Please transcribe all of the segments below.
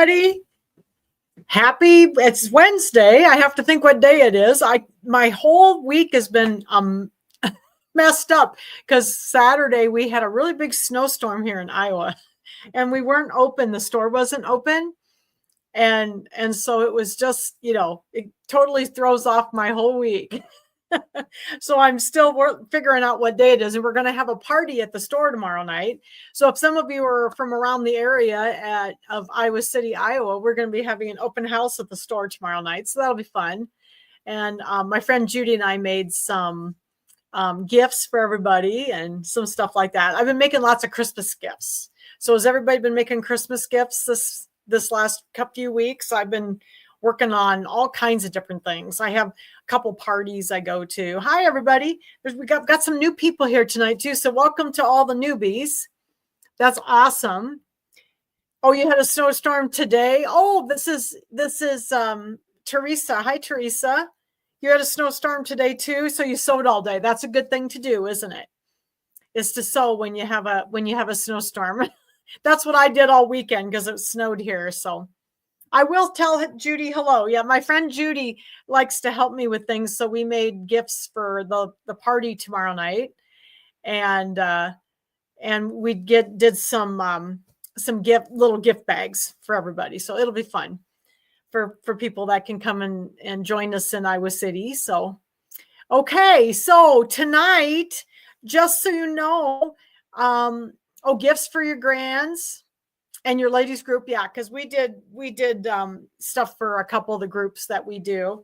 everybody. It's Wednesday. I have to think what day it is. My whole week has been messed up because Saturday we had a really big snowstorm here in Iowa and we weren't open. The store wasn't open. And so it was just, it totally throws off my whole week. So I'm still figuring out what day it is. And we're going to have a party at the store tomorrow night. So if some of you are from around the area of Iowa City, Iowa, we're going to be having an open house at the store tomorrow night. So that'll be fun. And my friend Judy and I made some gifts for everybody and some stuff like that. I've been making lots of Christmas gifts. So has everybody been making Christmas gifts this last few weeks? I've been working on all kinds of different things. I have a couple parties I go to. Hi, everybody. We got some new people here tonight, too. So welcome to all the newbies. That's awesome. Oh, you had a snowstorm today? Oh, this is Teresa. Hi, Teresa. You had a snowstorm today, too. So you sewed all day. That's a good thing to do, isn't it? Is to sew when you have a snowstorm. That's what I did all weekend because it snowed here. So I will tell Judy hello. Yeah, my friend Judy likes to help me with things. So we made gifts for the party tomorrow night. And we did some little gift bags for everybody. So it'll be fun for people that can come and join us in Iowa City. So, okay. So tonight, just so you know, gifts for your grands. And your ladies group, yeah, because we did stuff for a couple of the groups that we do.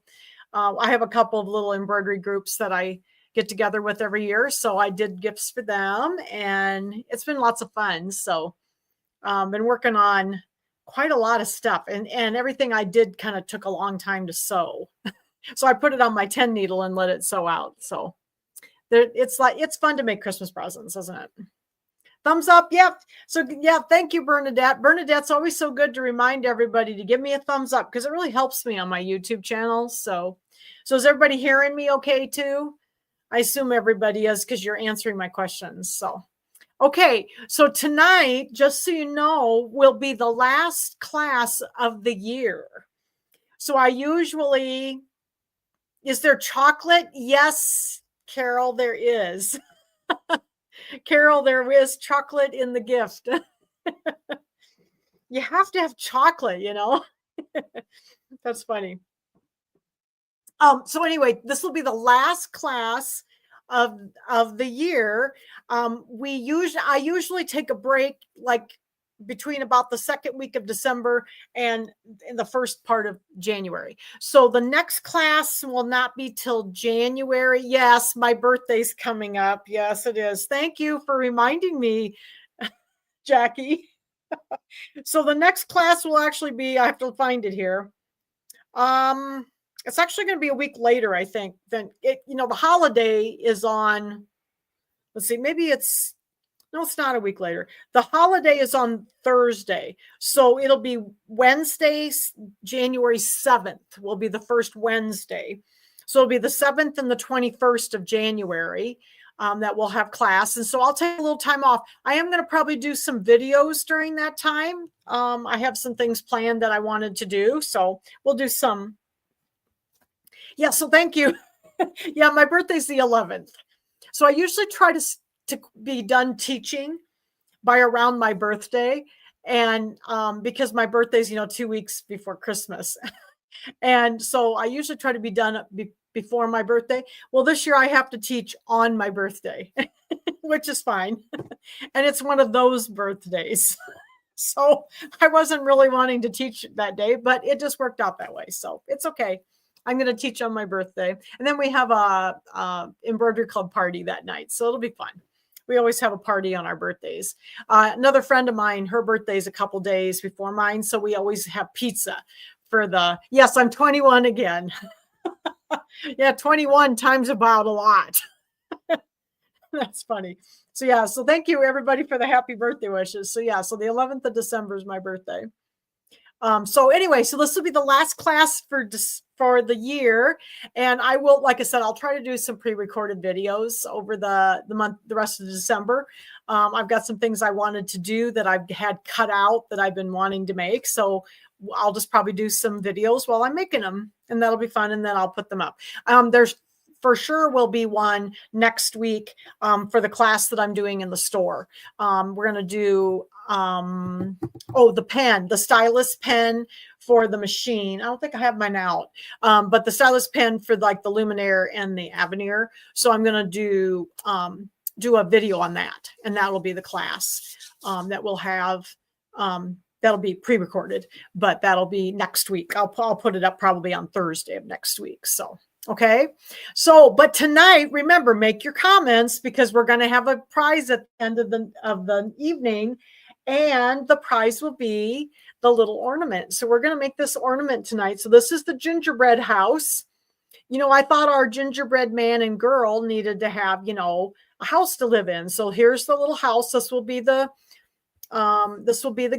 I have a couple of little embroidery groups that I get together with every year. So I did gifts for them and it's been lots of fun. So been working on quite a lot of stuff and everything I did kind of took a long time to sew. So I put it on my 10 needle and let it sew out. So it's fun to make Christmas presents, isn't it? Thumbs up. Yep. So yeah, thank you, Bernadette. Bernadette's always so good to remind everybody to give me a thumbs up because it really helps me on my YouTube channel. So is everybody hearing me okay too? I assume everybody is because you're answering my questions. So, okay. So tonight, just so you know, will be the last class of the year. So is there chocolate? Yes, Carol, there is. Carol, there is chocolate in the gift. You have to have chocolate, That's funny. So anyway, this will be the last class of the year. I usually take a break like between about the second week of December and in the first part of January. So the next class will not be till January. Yes, my birthday's coming up. Yes, it is. Thank you for reminding me, Jackie. So the next class will actually be, I have to find it here. It's actually going to be a week later, I think. The holiday is on, let's see, no, it's not a week later. The holiday is on Thursday. So it'll be Wednesday, January 7th will be the first Wednesday. So it'll be the 7th and the 21st of January that we'll have class. And so I'll take a little time off. I am going to probably do some videos during that time. I have some things planned that I wanted to do. So we'll do some. Yeah, so thank you. Yeah, my birthday's the 11th. So I usually try to be done teaching by around my birthday. And because my birthday's, 2 weeks before Christmas. And so I usually try to be done before my birthday. Well, this year I have to teach on my birthday, which is fine. And it's one of those birthdays. So I wasn't really wanting to teach that day, but it just worked out that way. So it's okay. I'm going to teach on my birthday. And then we have a embroidery club party that night. So it'll be fun. We always have a party on our birthdays. Another friend of mine, her birthday is a couple days before mine. So we always have pizza yes, I'm 21 again. Yeah, 21 times about a lot. That's funny. So yeah, so thank you everybody for the happy birthday wishes. So yeah, so the 11th of December is my birthday. So anyway, so this will be the last class for the year. And I will, like I said, I'll try to do some pre-recorded videos over the rest of December. I've got some things I wanted to do that I've had cut out that I've been wanting to make. So I'll just probably do some videos while I'm making them, and that'll be fun. And then I'll put them up. There's for sure will be one next week for the class that I'm doing in the store. We're going to do, the pen, the stylus pen for the machine. I don't think I have mine out, but the stylus pen for like the Luminaire and the Avenir. So I'm going to do a video on that, and that will be the class that we'll have. That'll be pre-recorded, but that'll be next week. I'll put it up probably on Thursday of next week. So, okay. So, but tonight, remember, make your comments because we're going to have a prize at the end of the evening, and the prize will be the little ornament. So we're going to make this ornament tonight. So this is the gingerbread house. You know, I thought our gingerbread man and girl needed to have, you know, a house to live in. So here's the little house. This will be the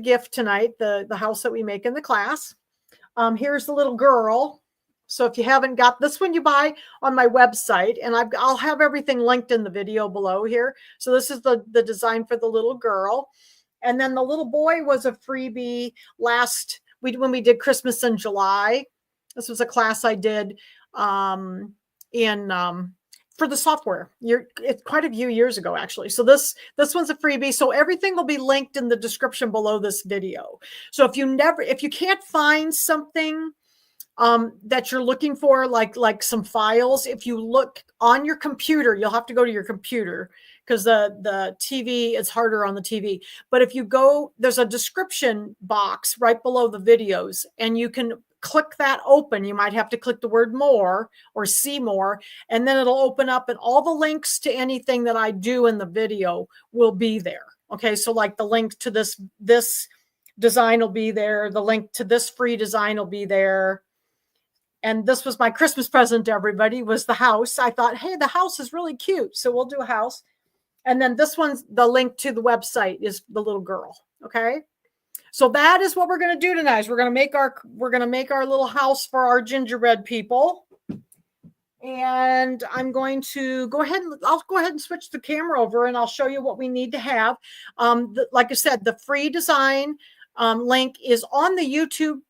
gift tonight, the house that we make in the class. Here's the little girl. So if you haven't got this one, you buy on my website, and I'll have everything linked in the video below here. So this is the design for the little girl. And then the little boy was a freebie when we did Christmas in July. This was a class I did for the software. It's quite a few years ago, actually. So this one's a freebie. So everything will be linked in the description below this video. So if you can't find something that you're looking for, like some files, if you look on your computer, you'll have to go to your computer because the TV is harder on the TV. But if you go, there's a description box right below the videos, and you can click that open. You might have to click the word more or see more, and then it'll open up, and all the links to anything that I do in the video will be there. Okay, so like the link to this design will be there. The link to this free design will be there. And this was my Christmas present to everybody, was the house. I thought, hey, the house is really cute, so we'll do a house. And then this one's the link to the website is the little girl. Okay. So that is what we're going to do tonight. Is we're going to make our little house for our gingerbread people. And I'm going to I'll go ahead and switch the camera over, and I'll show you what we need to have. Like I said, the free design link is on the YouTube.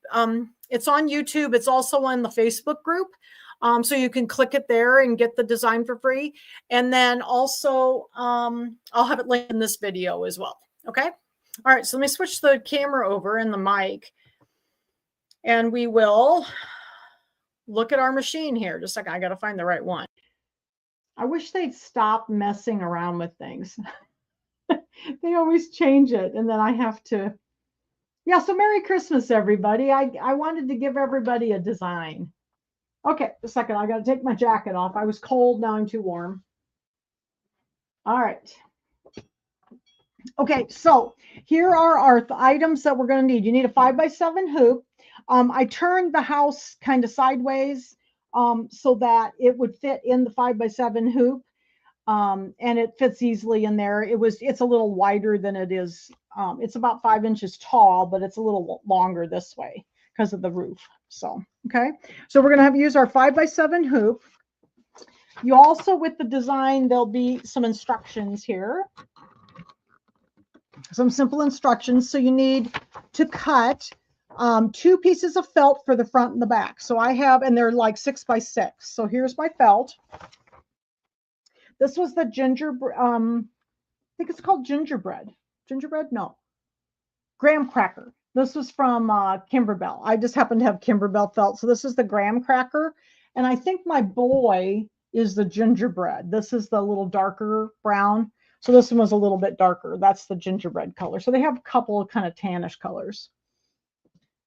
It's on YouTube. It's also on the Facebook group. So you can click it there and get the design for free. And then also, I'll have it linked in this video as well. Okay. All right. So let me switch the camera over and the mic, and we will look at our machine here. Just like I got to find the right one. I wish they'd stop messing around with things. They always change it. And then I have to. Yeah. So Merry Christmas, everybody. I wanted to give everybody a design. Okay, a second. I got to take my jacket off. I was cold. Now I'm too warm. All right. Okay, so here are our items that we're going to need. You need a 5x7 hoop. I turned the house kind of sideways so that it would fit in the 5x7 hoop, and it fits easily in there. It's a little wider than it is. It's about 5 inches tall, but it's a little longer this way because of the roof. So, okay. So we're going to use our 5x7 hoop. You also, with the design, there'll be some instructions here. Some simple instructions. So you need to cut 2 pieces of felt for the front and the back. So I have, and they're like 6x6. So here's my felt. This was the gingerbread. I think it's called gingerbread. Gingerbread? No. Graham cracker. This was from Kimberbell. I just happen to have Kimberbell felt. So this is the graham cracker. And I think my boy is the gingerbread. This is the little darker brown. So this one was a little bit darker. That's the gingerbread color. So they have a couple of kind of tannish colors.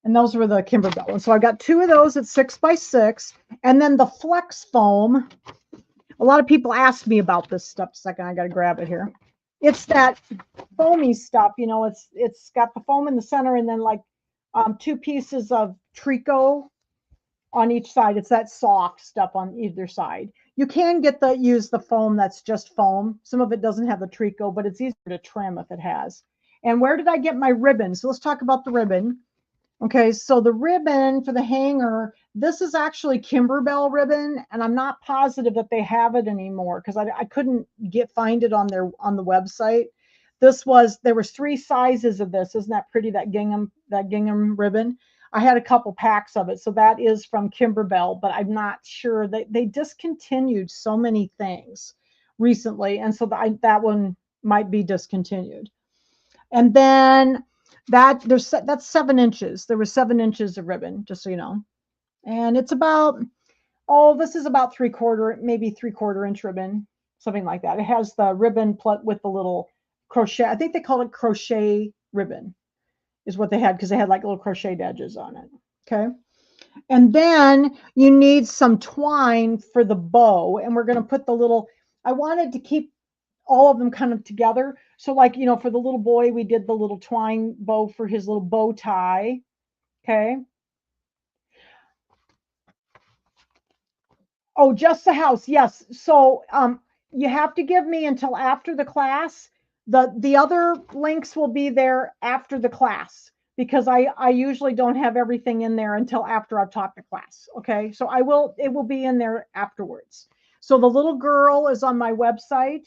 And those were the Kimberbell ones. So I got 2 of those at 6x6. And then the flex foam. A lot of people ask me about this stuff. A second, I got to grab it here. It's that foamy stuff, you know, it's got the foam in the center and then like 2 pieces of tricot on each side. It's that soft stuff on either side. You can use the foam that's just foam. Some of it doesn't have the tricot, but it's easier to trim if it has. And where did I get my ribbon? So let's talk about the ribbon. Okay, so the ribbon for the hanger, this is actually Kimberbell ribbon, and I'm not positive that they have it anymore because I couldn't find it on the website. There was 3 sizes of this. Isn't that pretty? That gingham ribbon. I had a couple packs of it. So that is from Kimberbell, but I'm not sure. They discontinued so many things recently. And so that one might be discontinued. And then that's 7 inches. There was 7 inches of ribbon, just so you know. And it's about, this is about 3/4, maybe 3/4 inch ribbon, something like that. It has the ribbon with the little crochet. I think they call it crochet ribbon is what they had, because they had like little crocheted edges on it. Okay. And then you need some twine for the bow. And we're going to put I wanted to keep all of them kind of together. So like, for the little boy, we did the little twine bow for his little bow tie. Okay. Oh, just the house. Yes. So you have to give me until after the class. The other links will be there after the class, because I usually don't have everything in there until after I've taught the class. Okay. So it will be in there afterwards. So the little girl is on my website,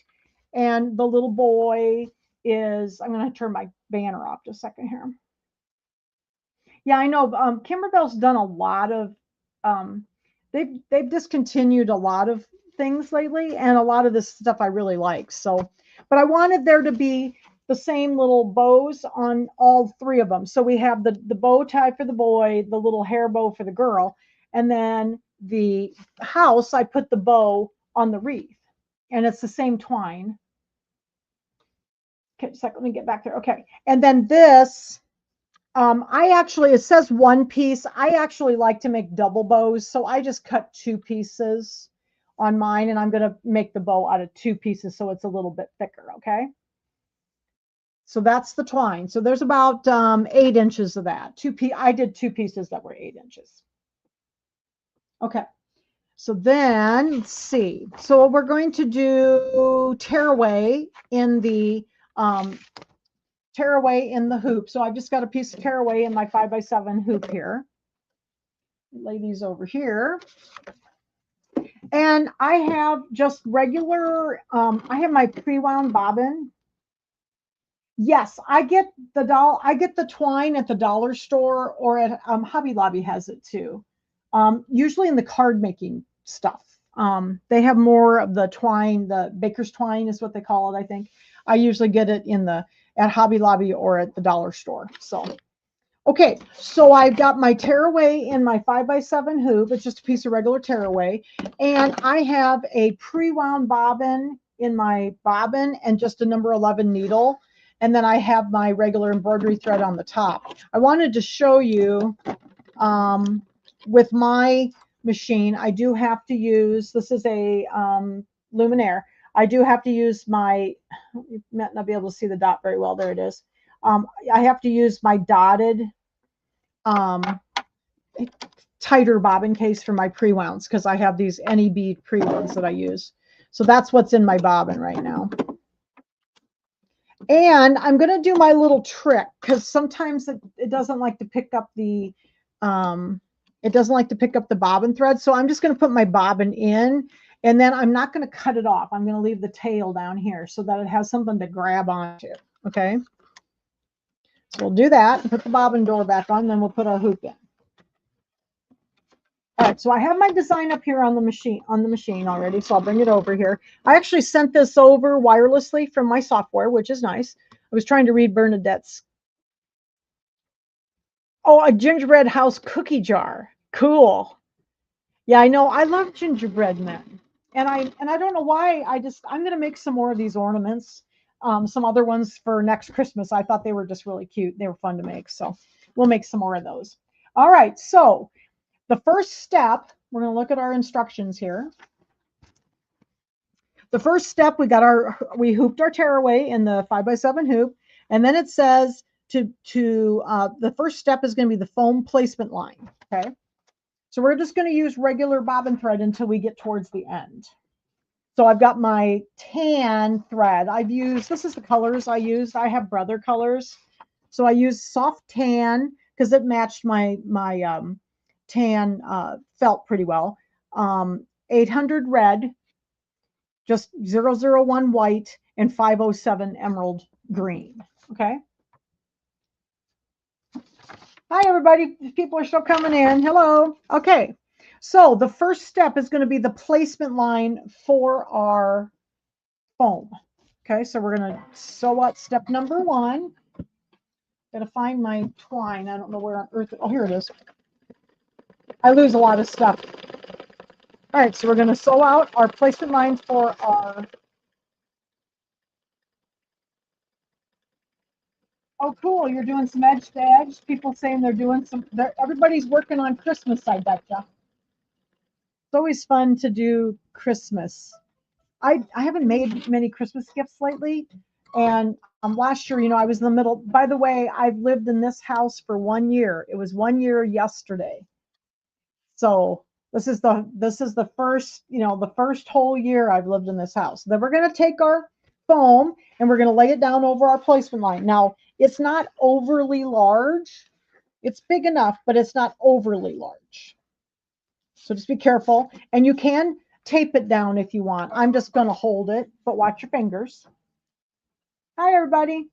and the little boy is, I'm going to turn my banner off just a second here. Yeah, I know. Kimberbell's done a lot of, they've discontinued a lot of things lately, and a lot of this stuff I really like. So, but I wanted there to be the same little bows on all 3 of them. So we have the bow tie for the boy, the little hair bow for the girl, and then the house, I put the bow on the wreath, and it's the same twine. Okay, just a second, let me get back there. Okay, and then this, it says 1 piece. I actually like to make double bows, so I just cut 2 pieces on mine, and I'm going to make the bow out of 2 pieces, so it's a little bit thicker. Okay. So that's the twine. So there's about 8 inches of that. I did 2 pieces that were 8 inches. Okay. So then let's see. So we're going to do tearaway in the hoop. So I've just got a piece of tearaway in my 5x7 hoop here. Lay these over here. And I have just regular, I have my pre-wound bobbin. Yes, I get the twine at the dollar store, or at Hobby Lobby has it too. Usually in the card making stuff. They have more of the twine, the baker's twine is what they call it, I think. I usually get it at Hobby Lobby or at the dollar store. So, okay, so I've got my tearaway in my 5x7 hoop. It's just a piece of regular tearaway. And I have a pre-wound bobbin in my bobbin, and just a number 11 needle. And then I have my regular embroidery thread on the top. I wanted to show you with my machine, I do have to use, this is a Luminaire. I do have to use you might not be able to see the dot very well. There it is. I have to use my dotted tighter bobbin case for my pre-wounds, because I have these NEB pre-wounds that I use. So that's what's in my bobbin right now. And I'm going to do my little trick, because sometimes it doesn't like to pick up the bobbin thread. So I'm just going to put my bobbin in, and then I'm not going to cut it off. I'm going to leave the tail down here so that it has something to grab onto. Okay. So we'll do that and put the bobbin door back on, then we'll put our hoop in. All right, so I have my design up here on the machine already, so I'll bring it over here. I actually sent this over wirelessly from my software, which is nice. I was trying to read Bernadette's. Oh, a gingerbread house cookie jar. Cool. Yeah, I know. I love gingerbread men. And I don't know why. I'm going to make some more of these ornaments. Some other ones for next Christmas. I thought they were just really cute. They were fun to make. So we'll make some more of those. All right. So the first step, we're going to look at our instructions here. The first step, we hooped our tearaway in the 5x7 hoop. And then it says the first step is going to be the foam placement line. Okay. So we're just going to use regular bobbin thread until we get towards the end. So I've got my tan thread. This is the colors I used. I have Brother colors. So I used soft tan because it matched my tan felt pretty well. 800 red, just 001 white, and 507 emerald green. Okay. Hi, everybody. People are still coming in. Hello. Okay. So the first step is going to be the placement line for our foam. Okay. So we're going to sew up step number one. Got to find my twine. I don't know where on earth. Oh, here it is. I lose a lot of stuff. All right. So we're going to sew out our placement line for our. Oh, cool. You're doing some edge to edge. People saying they're doing some. Everybody's working on Christmas, I betcha. It's always fun to do Christmas. I haven't made many Christmas gifts lately. And last year, I was in the middle. By the way, I've lived in this house for 1 year. It was 1 year yesterday. So this is the first, the first whole year I've lived in this house. Then we're going to take our foam and we're going to lay it down over our placement line. Now, it's not overly large. It's big enough, but it's not overly large. So just be careful. And you can tape it down if you want. I'm just going to hold it, but watch your fingers. Hi, everybody.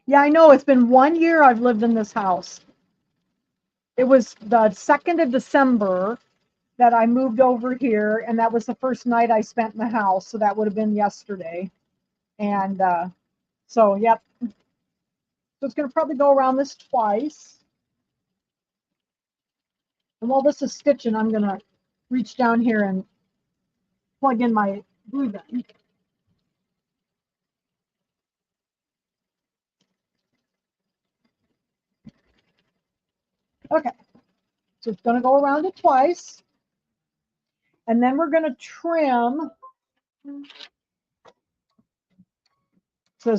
Yeah, I know. It's been 1 year I've lived in this house. It was the 2nd of December that I moved over here, and that was the first night I spent in the house. So that would have been yesterday. And so, yep. So it's going to probably go around this twice. And while this is stitching, I'm going to reach down here and plug in my glue gun. Okay, so it's going to go around it twice. And then we're going to trim. So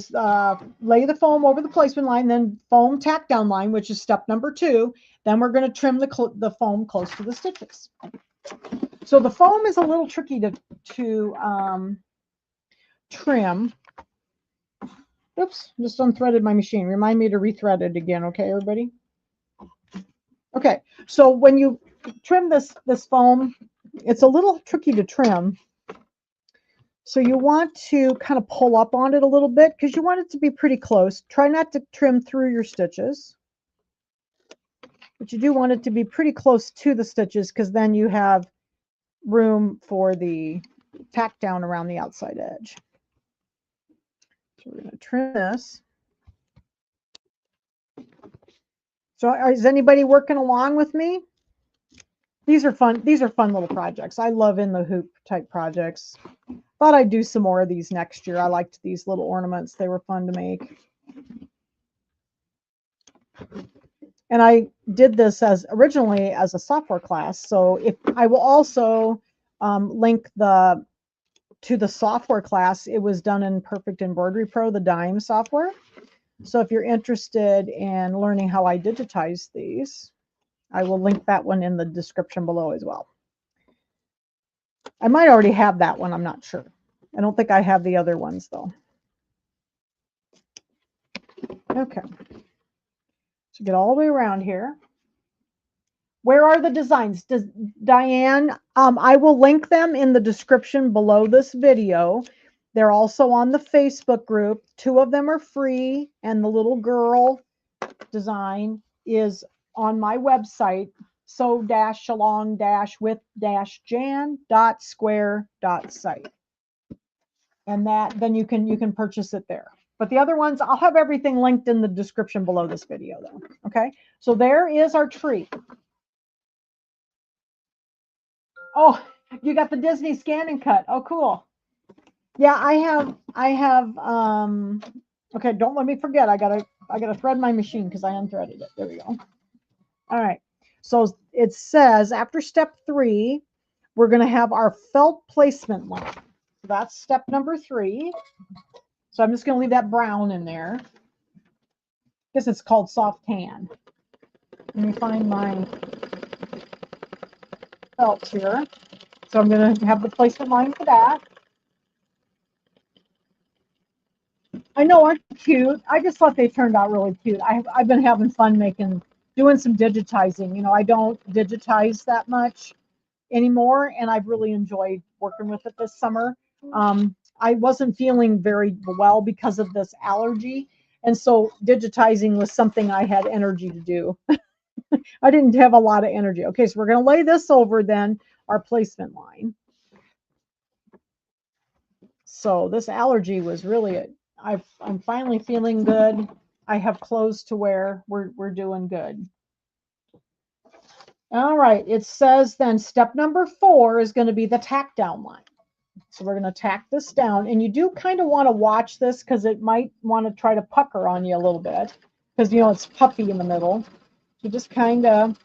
lay the foam over the placement line, then foam tack down line, which is step number 2. Then we're going to trim the foam close to the stitches. So the foam is a little tricky to trim. Oops, just unthreaded my machine. Remind me to rethread it again, okay, everybody? Okay, so when you trim this foam, it's a little tricky to trim. So you want to kind of pull up on it a little bit because you want it to be pretty close. Try not to trim through your stitches, but you do want it to be pretty close to the stitches because then you have room for the tack down around the outside edge. So we're going to trim this. So is anybody working along with me? These are fun. These are fun little projects. I love in the hoop type projects. Thought I'd do some more of these next year. I liked these little ornaments. They were fun to make. And I did this originally as a software class. So if I will also link to the software class. It was done in Perfect Embroidery Pro, the dime software. So if you're interested in learning how I digitize these, I will link that one in the description below as well. I might already have that one. I'm not sure. I don't think I have the other ones though. Okay. So get all the way around here. Where are the designs? Diane, I will link them in the description below this video. They're also on the Facebook group. 2 of them are free, and the little girl design is on my website, sew-along-with-jan.square.site. And then you can purchase it there. But the other ones, I'll have everything linked in the description below this video though. Okay, so there is our tree. Oh, you got the Disney scan and cut. Oh, cool. Yeah, I have okay, don't let me forget. I gotta thread my machine because I unthreaded it. There we go. All right. So it says after step 3, we're gonna have our felt placement line. So that's step number 3. So I'm just gonna leave that brown in there. I guess it's called soft tan. Let me find my felt here. So I'm going to have the placement line for that. I know, aren't they cute? I just thought they turned out really cute. I've been having fun doing some digitizing. I don't digitize that much anymore, and I've really enjoyed working with it this summer. I wasn't feeling very well because of this allergy, And so digitizing was something I had energy to do. I didn't have a lot of energy. Okay, so we're going to lay this over then our placement line. So this allergy was really, I'm finally feeling good. I have clothes to wear. We're doing good. All right, it says then step number 4 is going to be the tack down line. So we're going to tack this down, and you do kind of want to watch this because it might want to try to pucker on you a little bit because, you know, it's puffy in the middle. So just kind of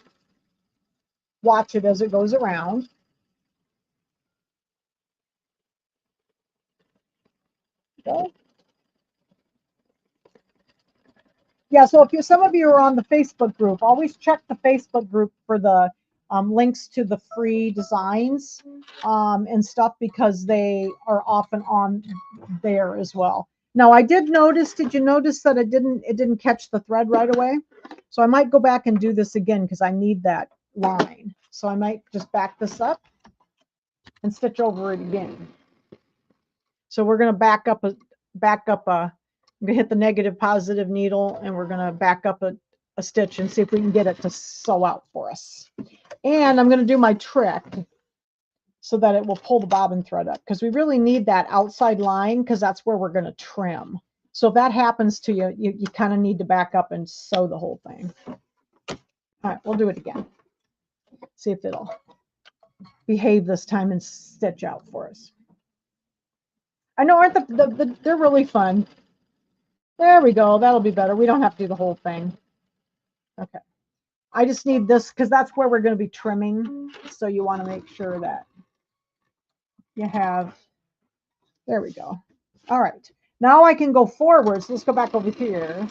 watch it as it goes around. Okay. Yeah, so if some of you are on the Facebook group, always check the Facebook group for the links to the free designs and stuff because they are often on there as well. Now, I did notice, did you notice that it didn't catch the thread right away? So I might go back and do this again because I need that line. So I might just back this up and stitch over it again. So we're going to back up a, I'm going to hit the negative positive needle and we're going to back up a stitch and see if we can get it to sew out for us. And I'm going to do my trick so that it will pull the bobbin thread up because we really need that outside line because that's where we're going to trim. So if that happens to you, you kind of need to back up and sew the whole thing. All right, we'll do it again. See if it'll behave this time and stitch out for us. I know, aren't they're really fun. There we go. That'll be better. We don't have to do the whole thing. Okay. I just need this because that's where we're going to be trimming. So you want to make sure that you have, there we go. All right. Now I can go forward. So let's go back over here.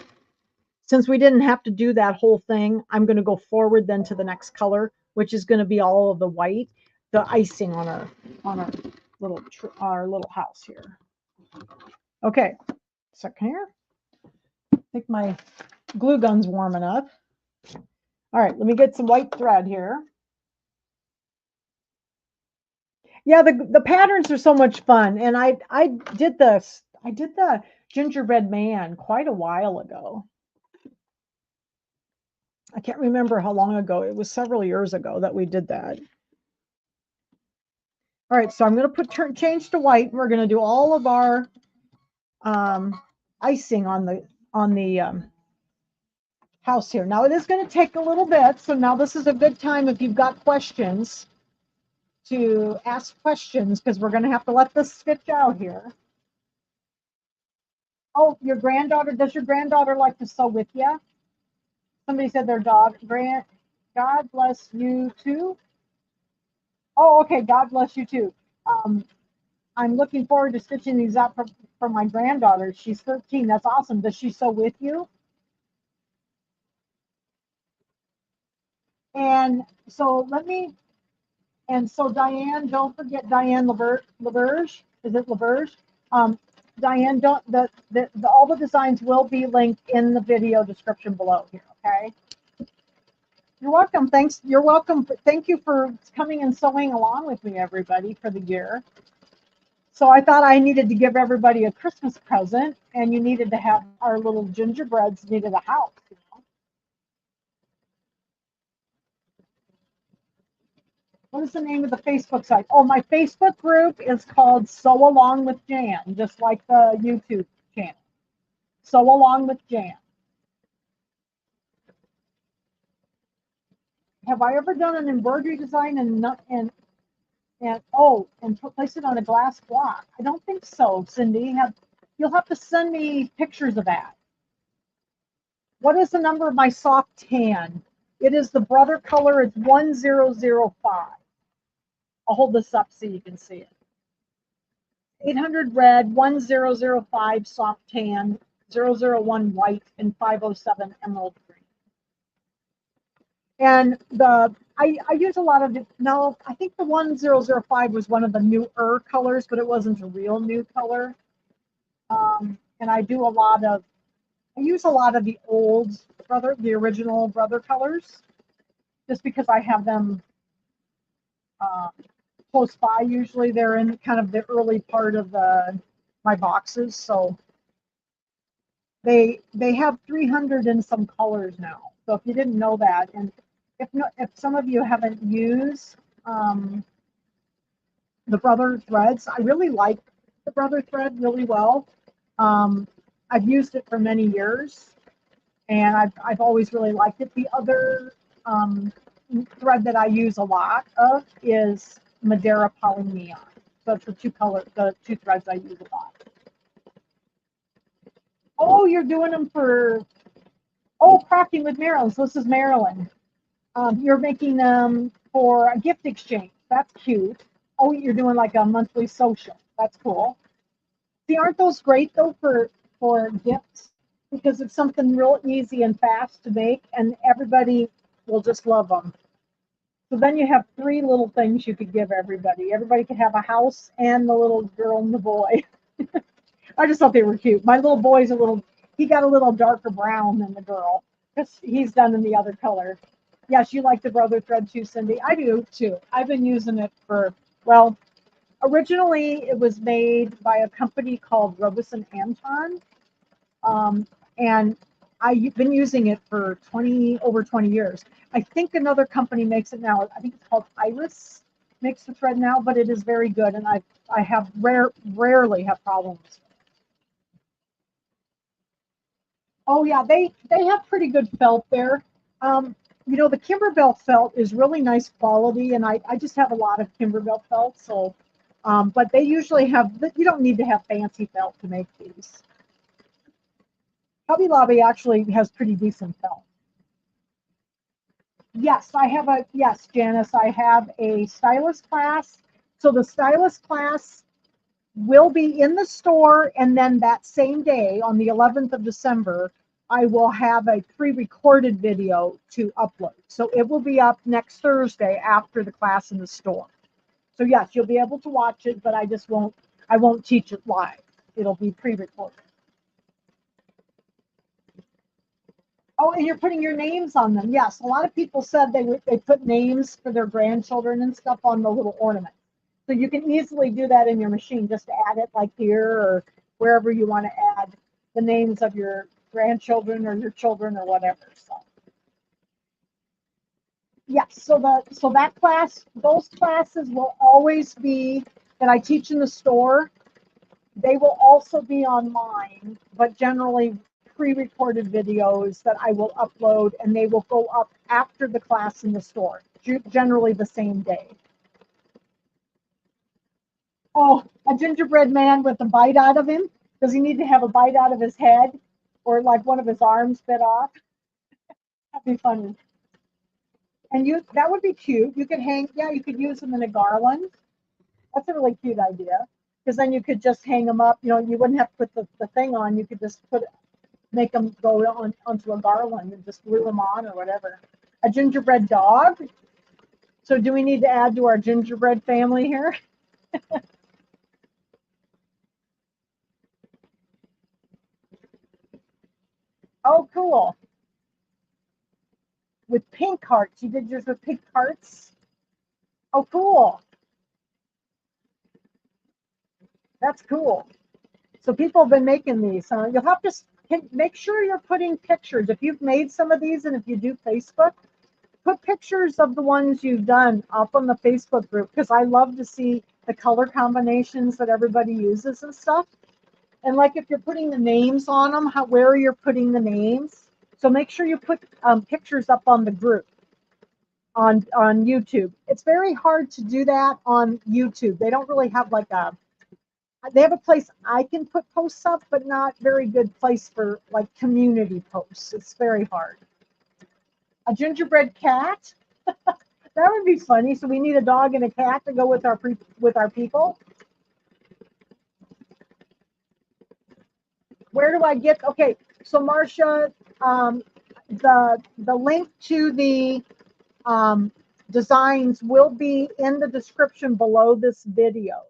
Since we didn't have to do that whole thing, I'm going to go forward then to the next color, which is going to be all of the white, the icing on our little house here. Okay. Second here. I think my glue gun's warm enough. All right, let me get some white thread here. Yeah, the patterns are so much fun, and I did the Gingerbread Man quite a while ago. I can't remember how long ago. It was several years ago that we did that. All right, so I'm going to change to white. And we're going to do all of our icing on the house here. Now it is going to take a little bit, so now this is a good time if you've got questions to ask questions because we're going to have to let this stitch out here. Oh, your granddaughter, does your granddaughter like to sew with you? Somebody said their dog, God bless you too. Oh, okay, God bless you too. I'm looking forward to stitching these out for my granddaughter. She's 13. That's awesome. Does she sew with you? And so Diane, don't forget Diane LaBerge. Is it LaBerge? Diane, don't all the designs will be linked in the video description below here. Okay. You're welcome. Thanks. You're welcome. Thank you for coming and sewing along with me, everybody, for the year. So I thought I needed to give everybody a Christmas present, and you needed to have our little gingerbreads needed a house. You know? What is the name of the Facebook site? Oh, my Facebook group is called Sew Along with Jan, just like the YouTube channel. Sew Along with Jan. Have I ever done an embroidery design and place it on a glass block? I don't think so, Cindy. You'll have to send me pictures of that. What is the number of my soft tan? It is the Brother color. It's 1005. I'll hold this up so you can see it. 800 red, 1005 soft tan, 001 white, and 507 emerald green. And I use a lot of no, I think the 1005 was one of the newer colors, but it wasn't a real new color. And I use a lot of the old the original Brother colors, just because I have them close by. Usually they're in kind of the early part of my boxes. So They have 300 and some colors now. So if you didn't know that, and if some of you haven't used the Brother Threads, I really like the Brother Thread really well. I've used it for many years, and I've always really liked it. The other thread that I use a lot of is Madeira Poly Neon. So it's the two threads I use a lot. Oh, you're doing them for, Crafting with Marilyn. So this is Marilyn. You're making them for a gift exchange. That's cute. Oh, you're doing like a monthly social. That's cool. See, aren't those great though for gifts? Because it's something real easy and fast to make, and everybody will just love them. So then you have three little things you could give everybody. Everybody could have a house and the little girl and the boy. I just thought they were cute. My little boy's he got a little darker brown than the girl because he's done in the other color. Yes, you like the Brother Thread too, Cindy. I do too. I've been using it well, originally it was made by a company called Robeson Anton. And I've been using it for over 20 years. I think another company makes it now. I think it's called Iris makes the thread now, but it is very good, and I have rarely have problems. Oh yeah, they have pretty good felt there. The Kimberbell felt is really nice quality, and I just have a lot of Kimberbell felt. So, but they usually have. You don't need to have fancy felt to make these. Hobby Lobby actually has pretty decent felt. Yes, Janice, I have a stylist class. So the stylist class will be in the store, and then that same day on the 11th of December, I will have a pre-recorded video to upload. So it will be up next Thursday after the class in the store. So yes, you'll be able to watch it, but I won't teach it live. It'll be pre-recorded. Oh, and you're putting your names on them. Yes, a lot of people said they put names for their grandchildren and stuff on the little ornament. So you can easily do that in your machine, just add it like here or wherever you want to add the names of your grandchildren or your children or whatever. So yes, so that class, those classes will always be that I teach in the store. They will also be online, but generally pre-recorded videos that I will upload, and they will go up after the class in the store, generally the same day. Oh, a gingerbread man with a bite out of him? Does he need to have a bite out of his head or like one of his arms bit off? That'd be funny. And that would be cute. You could you could use them in a garland. That's a really cute idea. Because then you could just hang them up. You wouldn't have to put the thing on. You could just make them go onto a garland and just glue them on or whatever. A gingerbread dog. So do we need to add to our gingerbread family here? Oh, cool. With pink hearts. You did yours with pink hearts? Oh, cool. That's cool. So people have been making these. You'll have to make sure you're putting pictures. If you've made some of these and if you do Facebook, put pictures of the ones you've done up on the Facebook group, because I love to see the color combinations that everybody uses and stuff. And like if you're putting the names on them, where you're putting the names. So make sure you put pictures up on the group on YouTube. It's very hard to do that on YouTube. They don't really have they have a place I can put posts up, but not very good place for like community posts. It's very hard. A gingerbread cat? That would be funny. So we need a dog and a cat to go with our people. Where do I get? Okay, so Marcia, the link to the designs will be in the description below this video.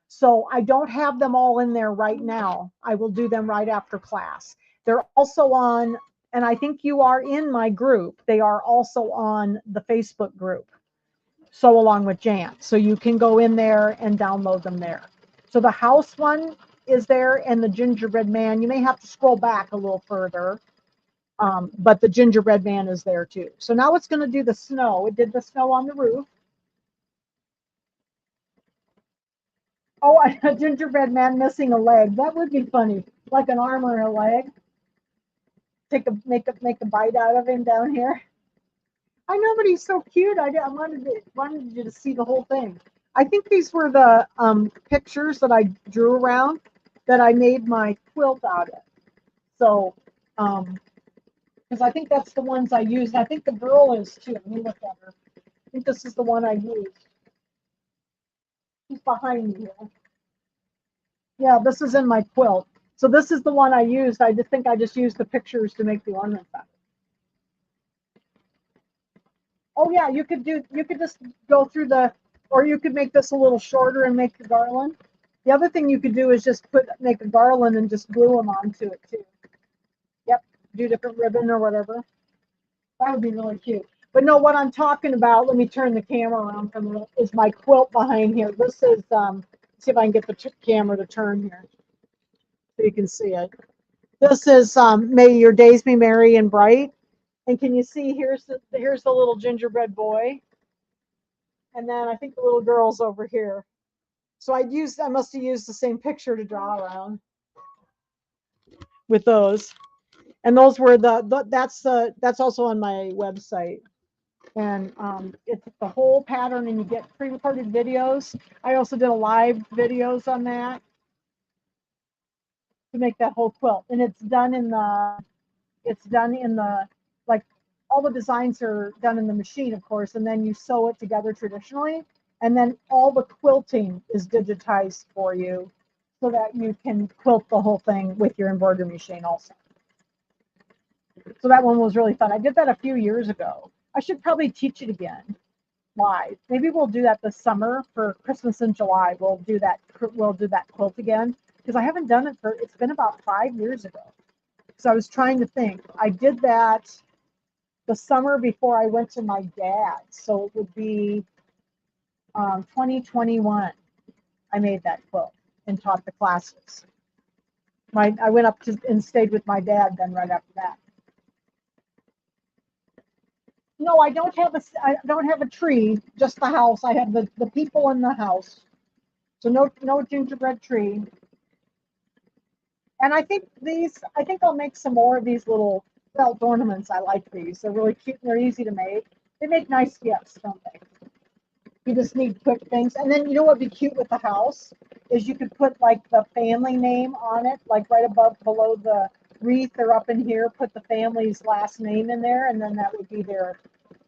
So I don't have them all in there right now. I will do them right after class. They're also on, and I think you are in my group. They are also on the Facebook group. So along with Jan. So you can go in there and download them there. So the house one, is there, and the Gingerbread Man. You may have to scroll back a little further, but the Gingerbread Man is there too. So now it's going to do the snow. It did the snow on the roof. Oh, a Gingerbread Man missing a leg. That would be funny, like an arm or a leg. Make a bite out of him down here. I know, but he's so cute. I wanted you to see the whole thing. I think these were the pictures that I drew around that I made my quilt out of. So, because I think that's the ones I used. I think the girl is too. Let me look at her. I think this is the one I used. She's behind me here. Yeah, this is in my quilt. So this is the one I used. I just think I just used the pictures to make the ornament out. Oh yeah, you could just go through or you could make this a little shorter and make the garland. The other thing you could do is just make a garland and just glue them onto it too. Yep, do different ribbon or whatever. That would be really cute. But no, what I'm talking about, let me turn the camera around for a minute, is my quilt behind here. This is, see if I can get the camera to turn here so you can see it. This is May Your Days Be Merry and Bright. And can you see, here's the little gingerbread boy. And then I think the little girl's over here. So I must have used the same picture to draw around with those. And those were that's also on my website. And it's the whole pattern, and you get pre-recorded videos. I also did a live videos on that to make that whole quilt. And it's done in the like, all the designs are done in the machine, of course, and then you sew it together traditionally. And then all the quilting is digitized for you so that you can quilt the whole thing with your embroidery machine also. So that one was really fun. I did that a few years ago. I should probably teach it again live. Maybe we'll do that this summer for Christmas in July. We'll do that quilt again, because I haven't done it it's been about 5 years ago. So I was trying to think. I did that the summer before I went to my dad's. So it would be 2021. I made that quilt and taught the classes. I went up and stayed with my dad then right after that. No, I don't have a tree, just the house. I have the people in the house. So no gingerbread tree. And I think I'll make some more of these little felt ornaments. I like these. They're really cute and they're easy to make. They make nice gifts, don't they? You just need quick things. And then you know what would be cute with the house is you could put like the family name on it, like right below the wreath or up in here, put the family's last name in there, and then that would be their,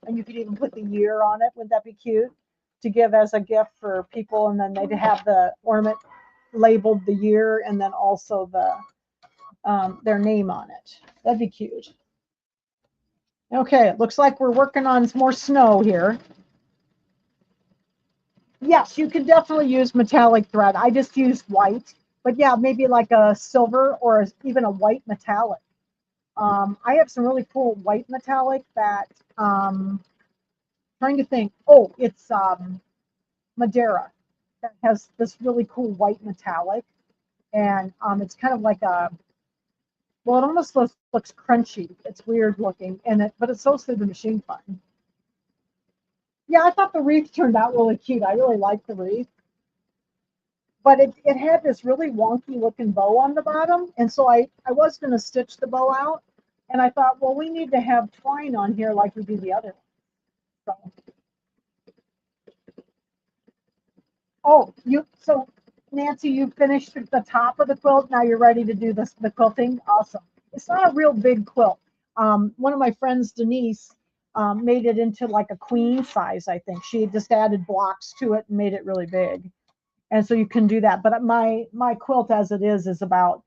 and you could even put the year on it. Would that be cute to give as a gift for people? And then they'd have the ornament labeled the year and then also their name on it. That'd be cute. Okay, it looks like we're working on some more snow here. Yes, you could definitely use metallic thread. I just used white, but yeah, maybe like a silver or even a white metallic. I have some really cool white metallic that, trying to think. Oh, it's Madeira that has this really cool white metallic, and it's kind of like well, it almost looks crunchy. It's weird looking, but it's so through the machine fun. Yeah, I thought the wreath turned out really cute. I really liked the wreath. But it had this really wonky looking bow on the bottom. And so I was going to stitch the bow out. And I thought, well, we need to have twine on here like we do the other one. So Nancy, you finished the top of the quilt. Now you're ready to do the quilting. Awesome. It's not a real big quilt. One of my friends, Denise, made it into like a queen size, I think. She just added blocks to it and made it really big. And so you can do that. But my quilt as it is about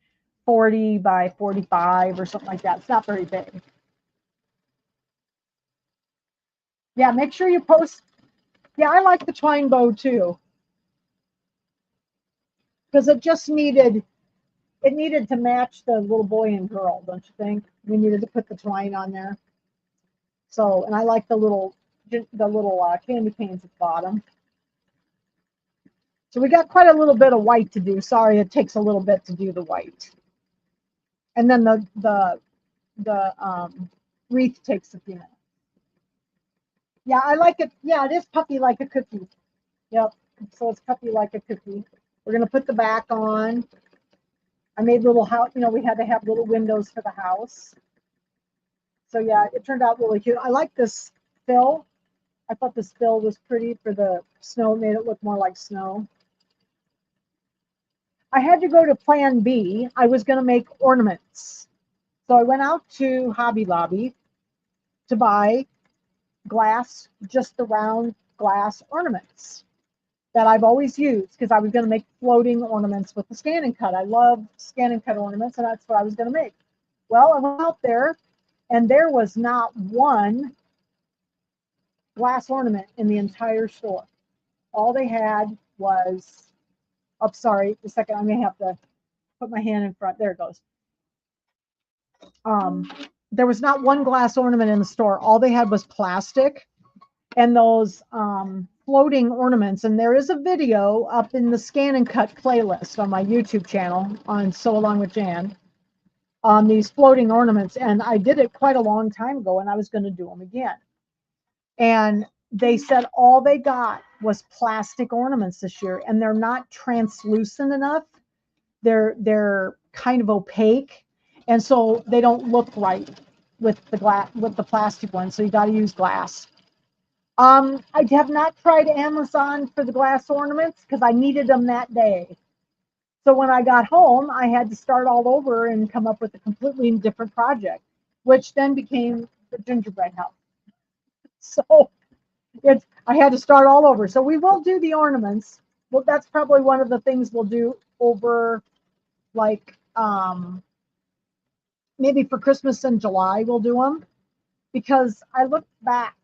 40 by 45 or something like that. It's not very big. Yeah, make sure you post. Yeah, I like the twine bow too. Because it needed to match the little boy and girl, don't you think? We needed to put the twine on there. So, and I like the little candy canes at the bottom. So we got quite a little bit of white to do. Sorry, it takes a little bit to do the white. And then the wreath takes a few minutes. Yeah, I like it. Yeah, it is puffy like a cookie. Yep. So it's puffy like a cookie. We're going to put the back on. I made little house, we had to have little windows for the house. So yeah, it turned out really cute. I like this fill. I thought this fill was pretty for the snow. It made it look more like snow. I had to go to plan B. I was going to make ornaments. So I went out to Hobby Lobby to buy glass, just the round glass ornaments that I've always used because I was going to make floating ornaments with the scan and cut. I love scan and cut ornaments, and that's what I was going to make. Well, I went out there, and there was not one glass ornament in the entire store. All they had was, oh, sorry, a second, I'm going to have to put my hand in front. There it goes. There was not one glass ornament in the store. All they had was plastic and those floating ornaments. And there is a video up in the scan and cut playlist on my YouTube channel on Sew Along with Jan on these floating ornaments. And I did it quite a long time ago, and I was going to do them again. And they said all they got was plastic ornaments this year, and they're not translucent enough. They're kind of opaque, and so they don't look right with the plastic ones. So you got to use glass. I have not tried Amazon for the glass ornaments because I needed them that day. So when I got home, I had to start all over and come up with a completely different project, which then became the gingerbread house. So I had to start all over. So we will do the ornaments. Well, that's probably one of the things we'll do over, like, maybe for Christmas in July, we'll do them. Because I looked back,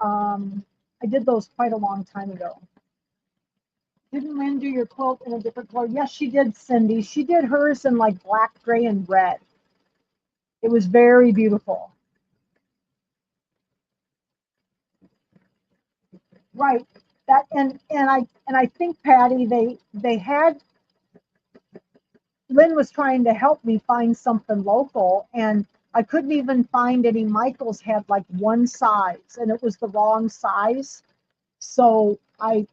I did those quite a long time ago. Didn't Lynn do your quilt in a different color? Yes, she did, Cindy. She did hers in like black, gray, and red. It was very beautiful. Right. That and I think, Patty, they had, Lynn was trying to help me find something local, and I couldn't even find any. Michaels had like one size, and it was the wrong size. So I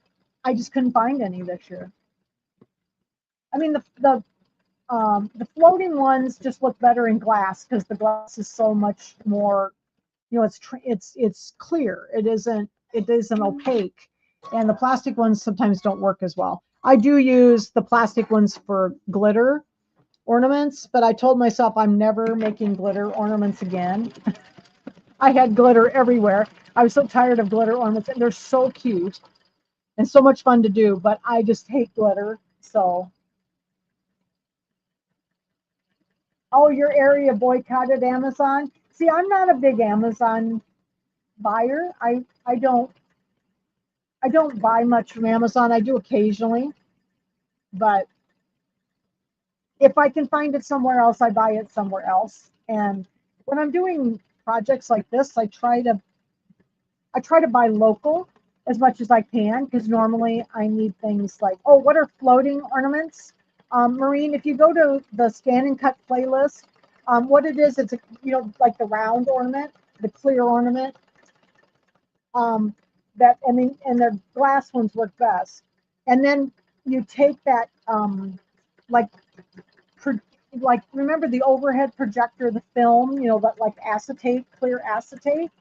just couldn't find any this year. I mean, the floating ones just look better in glass because the glass is so much more, it's clear. It isn't opaque, and the plastic ones sometimes don't work as well. I do use the plastic ones for glitter ornaments, but I told myself I'm never making glitter ornaments again. I had glitter everywhere. I was so tired of glitter ornaments, and they're so cute and so much fun to do, but I just hate glitter. So, oh, your area boycotted Amazon. See, I'm not a big Amazon buyer. I don't buy much from Amazon. I do occasionally, but if I can find it somewhere else, I buy it somewhere else. And when I'm doing projects like this, I try to buy local as much as I can, because normally I need things like, oh, what are floating ornaments? Maureen, if you go to the scan and cut playlist, what it is, it's like the round ornament, the clear ornament. That and the glass ones work best. And then you take that like remember the overhead projector, the film, that like acetate, clear acetate.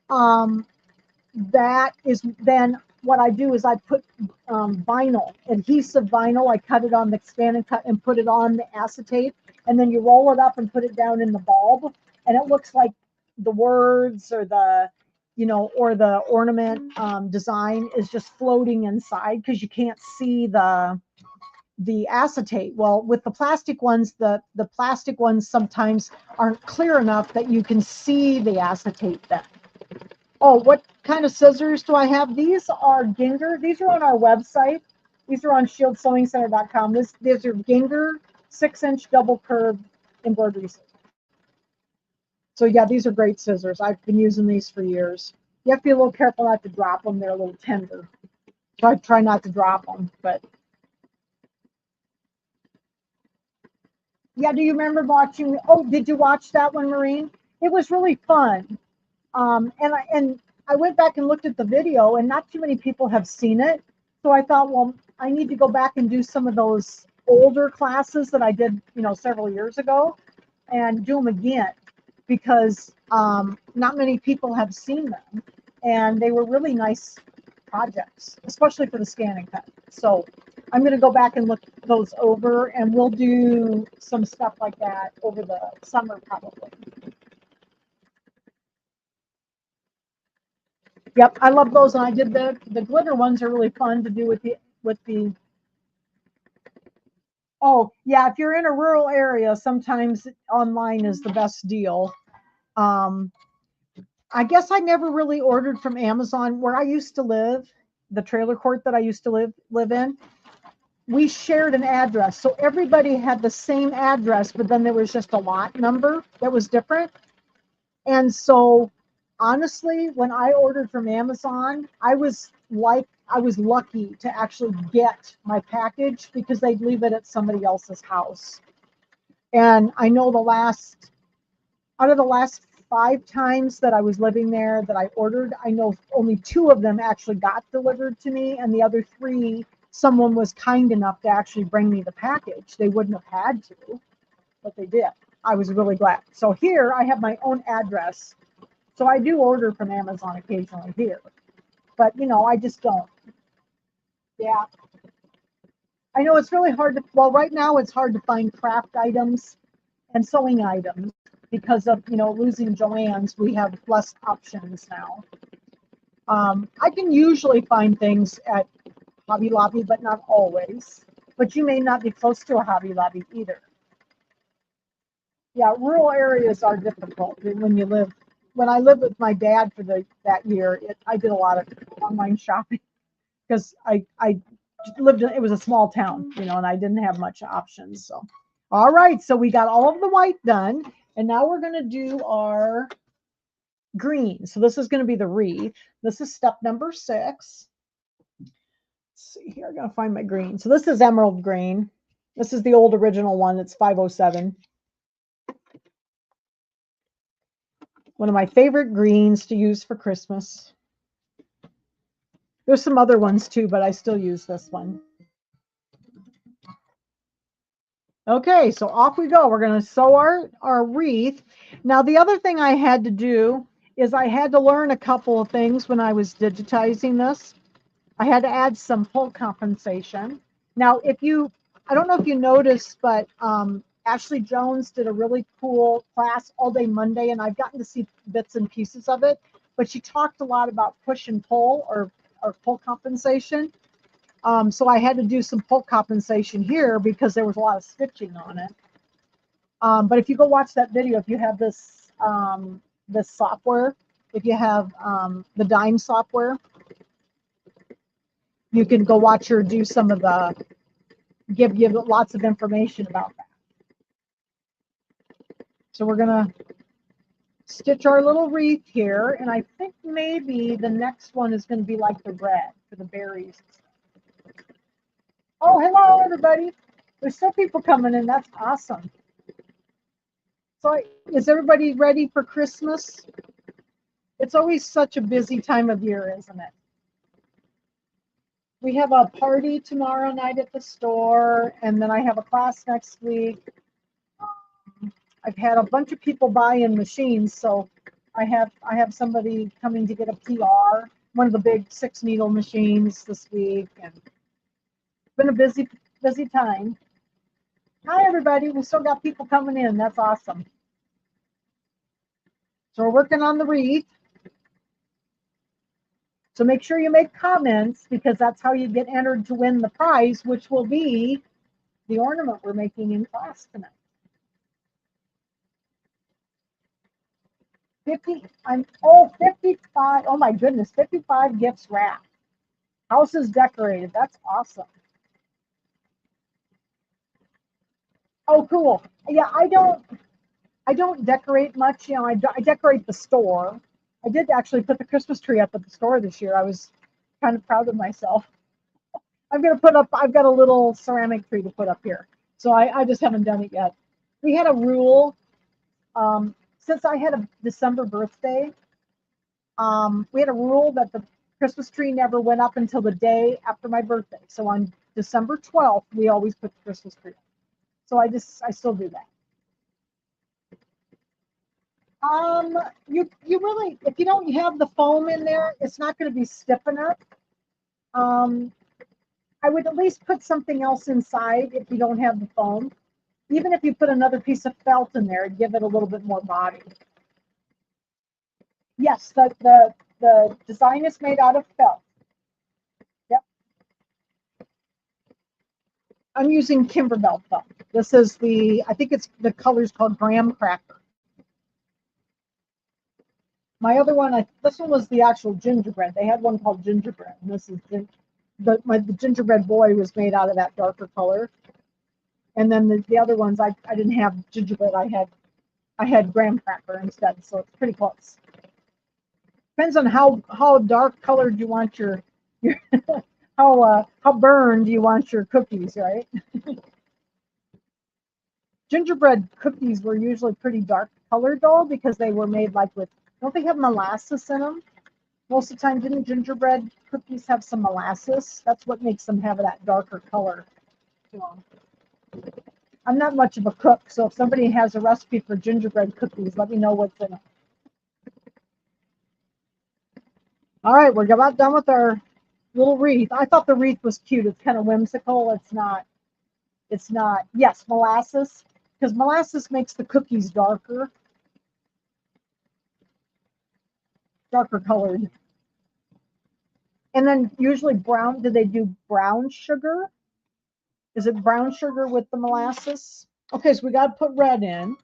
That is then what I do is I put vinyl, adhesive vinyl. I cut it on the scan and cut and put it on the acetate, and then you roll it up and put it down in the bulb, and it looks like the words or the the ornament design is just floating inside because you can't see the acetate. Well, with the plastic ones, the plastic ones sometimes aren't clear enough that you can see the acetate then. Oh, what kind of scissors do I have? These are Ginger. These are on our website. These are on shieldsewingcenter.com. These are Ginger 6-inch double curved embroidery scissors. So yeah, these are great scissors. I've been using these for years. You have to be a little careful not to drop them. They're a little tender. So I try not to drop them. But yeah, do you remember watching? Oh, did you watch that one, Maureen? It was really fun. And I went back and looked at the video, and not too many people have seen it. So I thought, well, I need to go back and do some of those older classes that I did, several years ago, and do them again because not many people have seen them, and they were really nice projects, especially for the scan and cut. So I'm going to go back and look those over, and we'll do some stuff like that over the summer probably. Yep, I love those, and I did the glitter ones are really fun to do with the. Oh yeah, if you're in a rural area, sometimes online is the best deal. Um, I guess I never really ordered from Amazon where I used to live, the trailer court that I used to live in. We shared an address, so everybody had the same address, but then there was just a lot number that was different. And so, honestly, when I ordered from Amazon, I was lucky to actually get my package because they'd leave it at somebody else's house. And I know out of the last 5 times that I was living there that I ordered, I know only 2 of them actually got delivered to me, and the other 3, someone was kind enough to actually bring me the package. They wouldn't have had to, but they did. I was really glad. So here I have my own address. So I do order from Amazon occasionally here, but I just don't. Yeah, I know it's really hard to. Well, right now it's hard to find craft items and sewing items because of losing Joann's. We have less options now. I can usually find things at Hobby Lobby, but not always. But you may not be close to a Hobby Lobby either. Yeah, rural areas are difficult when you live. When I lived with my dad for that year, I did a lot of online shopping because I lived in, it was a small town, and I didn't have much options. So, all right, so we got all of the white done, and now we're going to do our green. So this is going to be the wreath. This is step number 6. Let's see here, I'm going to find my green. So this is emerald green. This is the old original one. It's 507. One of my favorite greens to use for Christmas. There's some other ones too, but I still use this one. Okay, so off we go. We're going to sew our wreath. Now, the other thing I had to do is I had to learn a couple of things when I was digitizing this. I had to add some pull compensation. Now, I don't know if you noticed, but Ashley Jones did a really cool class all day Monday, and I've gotten to see bits and pieces of it. But she talked a lot about push and pull or pull compensation. So I had to do some pull compensation here because there was a lot of stitching on it. But if you go watch that video, if you have this software, if you have the Dime software, you can go watch her do some of give you lots of information about that. So we're gonna stitch our little wreath here, and I think maybe the next one is going to be like the red for the berries. Oh, hello, everybody. There's still people coming in. That's awesome. So is everybody ready for Christmas? It's always such a busy time of year, isn't it? We have a party tomorrow night at the store, and then I have a class next week. I've had a bunch of people buy in machines, so I have somebody coming to get a PR, one of the big 6-needle machines this week, and it's been a busy time. Hi, everybody. We still got people coming in. That's awesome. So we're working on the wreath. So make sure you make comments because that's how you get entered to win the prize, which will be the ornament we're making in class tonight. 55. Oh my goodness, 55 gifts wrapped. House is decorated. That's awesome. Oh, cool. Yeah, I don't decorate much. I decorate the store. I did actually put the Christmas tree up at the store this year. I was kind of proud of myself. I'm going to put up, I've got a little ceramic tree to put up here. So I just haven't done it yet. We had a rule, since I had a December birthday, we had a rule that the Christmas tree never went up until the day after my birthday. So on December 12th, we always put the Christmas tree up. So I still do that. You really, if you don't have the foam in there, it's not going to be stiff enough. I would at least put something else inside if you don't have the foam. Even if you put another piece of felt in there, give it a little bit more body. Yes, the design is made out of felt. Yep. I'm using Kimberbell felt. This is I think it's the color's called Graham Cracker. My other one, this one was the actual gingerbread. They had one called Gingerbread, and this is the gingerbread boy was made out of that darker color. And then the other ones, I didn't have gingerbread. I had graham cracker instead, so it's pretty close. Depends on how dark colored you want your how burned you want your cookies, right? Gingerbread cookies were usually pretty dark colored though, because they were made like with, don't they have molasses in them? Most of the time, didn't gingerbread cookies have some molasses? That's what makes them have that darker color. I'm not much of a cook, so if somebody has a recipe for gingerbread cookies, let me know what's in it. All right, we're about done with our little wreath. I thought the wreath was cute. It's kind of whimsical. It's not. It's not. Yes, molasses, because molasses makes the cookies darker colored. And then usually brown. Do they do brown sugar? Is it brown sugar with the molasses? Okay, so we got to put red in.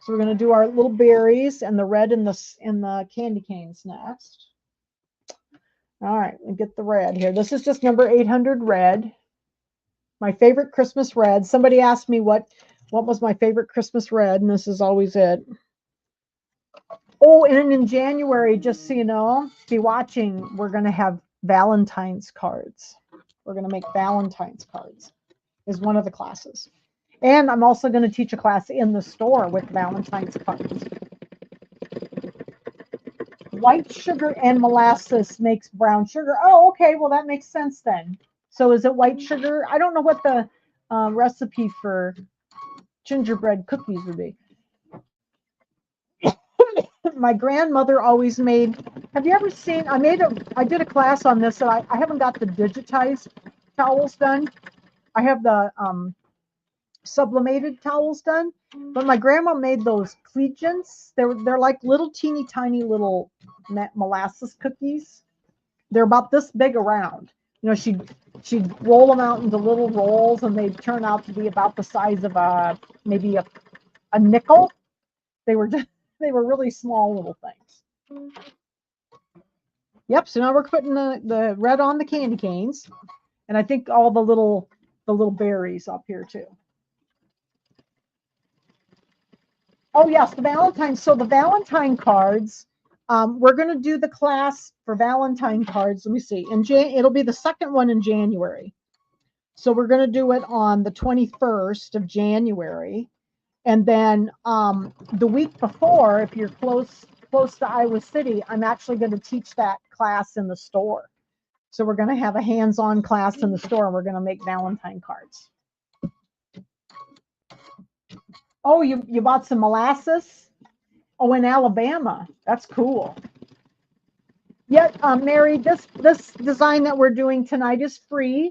So we're going to do our little berries and the red in the candy canes next. All right, and get the red here. This is just number 800 red. My favorite Christmas red. Somebody asked me what was my favorite Christmas red, and this is always it. Oh, and in January, just so you know, be watching, we're going to have Valentine's cards. We're going to make Valentine's cards is one of the classes. And I'm also going to teach a class in the store with Valentine's cards. White sugar and molasses makes brown sugar. Oh, okay. Well, that makes sense then. So is it white sugar? I don't know what the recipe for gingerbread cookies would be. My grandmother always made, have you ever seen, I did a class on this, and I haven't got the digitized towels done. I have the sublimated towels done, but my grandma made those clegians. They're like little teeny tiny little molasses cookies. They're about this big around. You know, she'd roll them out into little rolls, and they'd turn out to be about the size of maybe a nickel. They were really small little things. Yep. So now we're putting the red on the candy canes, and I think all the little berries up here too. Oh yes, the Valentine. So the Valentine cards, we're going to do the class for Valentine cards. Let me see. It'll be the second one in January. So we're going to do it on the 21st of January. And then the week before, if you're close to Iowa City, I'm actually going to teach that class in the store. So we're going to have a hands-on class in the store, and we're going to make Valentine cards. Oh, you bought some molasses? Oh, in Alabama. That's cool. Yeah, Mary, this design that we're doing tonight is free,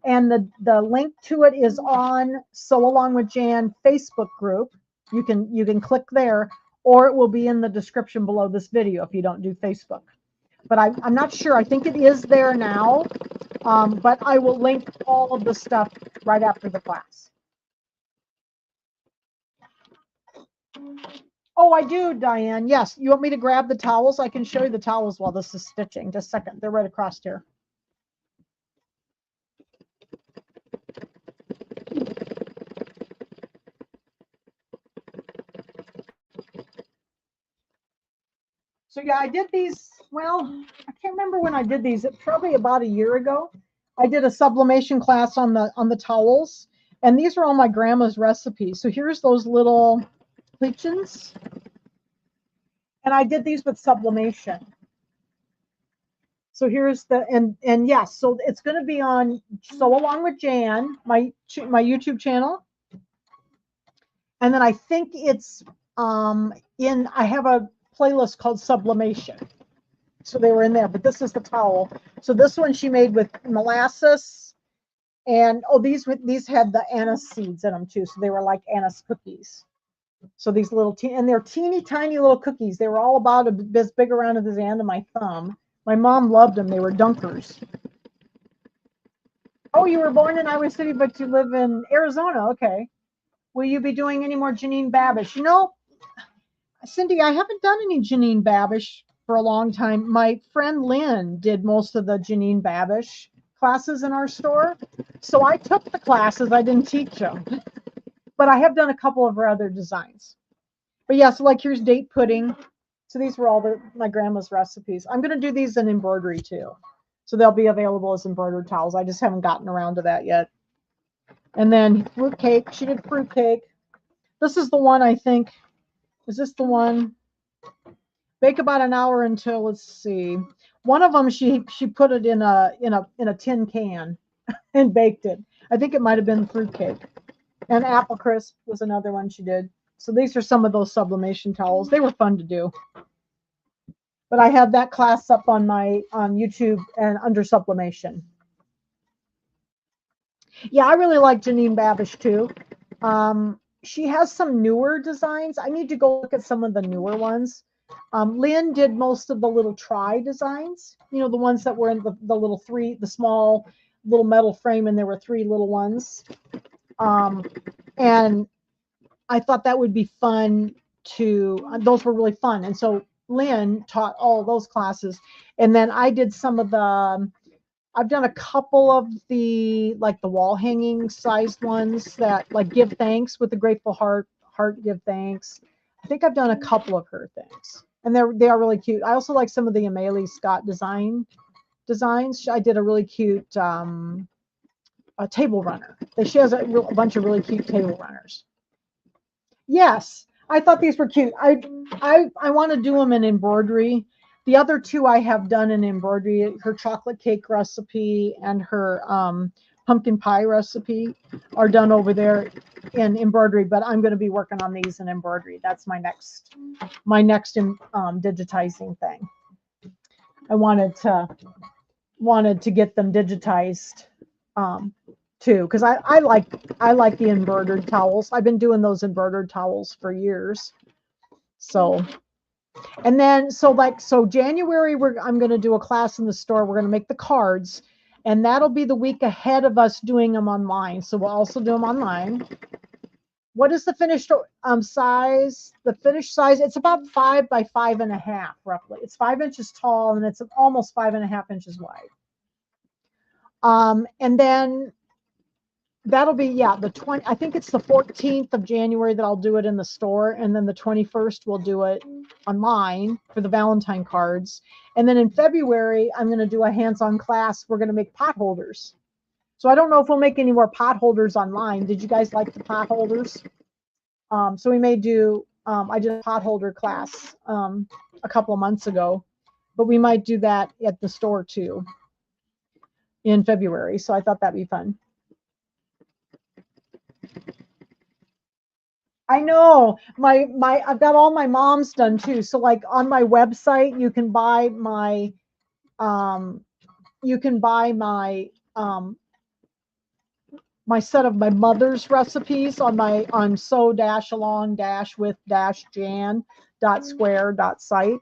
and the link to it is on Sew Along with Jan Facebook group. You can click there, or it will be in the description below this video if you don't do Facebook. But I'm not sure. I think it is there now, but I will link all of the stuff right after the class. Oh, I do, Diane. Yes. You want me to grab the towels? I can show you the towels while this is stitching. Just a second. They're right across here. So yeah, I did these, well, I can't remember when I did these. It's probably about a year ago. I did a sublimation class on the towels, and these are all my grandma's recipes. So here's those little pleatchins, and I did these with sublimation. So here's the and yes, so it's going to be on Sew Along with Jan, my YouTube channel, and then I think it's in I have a playlist called Sublimation. So they were in there, but this is the towel. So this one she made with molasses, and oh, these had the anise seeds in them too. So they were like anise cookies. So these little and they're teeny tiny little cookies. They were all about as big around as the end of my thumb. My mom loved them. They were dunkers. Oh, you were born in Iowa City, but you live in Arizona. Okay. Will you be doing any more Janine Babish? You know, Cindy, I haven't done any Janine Babish for a long time. My friend Lynn did most of the Janine Babish classes in our store. So I took the classes. I didn't teach them. But I have done a couple of her other designs. But yeah, so like here's date pudding. So these were all my grandma's recipes. I'm going to do these in embroidery too. So they'll be available as embroidered towels. I just haven't gotten around to that yet. And then fruit cake. She did fruit cake. This is the one I think. Is this the one? Bake about an hour until, let's see. One of them she put it in a tin can and baked it. I think it might have been fruit cake. And apple crisp was another one she did. So these are some of those sublimation towels. They were fun to do. But I have that class up on YouTube and under sublimation. Yeah, I really like Janine Babish too. She has some newer designs. I need to go look at some of the newer ones. Lynn did most of the little try designs. You know, the ones that were in the little the small little metal frame, and there were 3 little ones. And I thought that would be fun those were really fun. And so Lynn taught all of those classes. And then I did some of I've done a couple of the wall hanging sized ones that like give thanks with the grateful heart give thanks. I think I've done a couple of her things, and they are really cute. I also like some of the Amelie Scott designs. I did a really cute a table runner. She has a bunch of really cute table runners. Yes, I thought these were cute. I want to do them in embroidery. The other 2 I have done in embroidery. Her chocolate cake recipe and her pumpkin pie recipe are done over there in embroidery. But I'm going to be working on these in embroidery. That's my next digitizing thing. I wanted to get them digitized too, because I like the embroidered towels. I've been doing those embroidered towels for years. So, and then so January I'm going to do a class in the store. We're going to make the cards, and that'll be the week ahead of us doing them online. So we'll also do them online. What is the finished size? The finished size, it's about 5 by 5.5 roughly. It's 5 inches tall and it's almost 5.5 inches wide. And then that'll be, the 20, I think it's the 14th of January that I'll do it in the store. And then the 21st, we'll do it online for the Valentine cards. And then in February, I'm going to do a hands-on class. We're going to make pot holders. So I don't know if we'll make any more pot holders online. Did you guys like the pot holders? So we may do, I did a pot holder class a couple of months ago, but we might do that at the store too in February. So I thought that'd be fun. I know I've got all my mom's done too. So like on my website, you can buy my my set of my mother's recipes on sew-along-with-jan.square.site.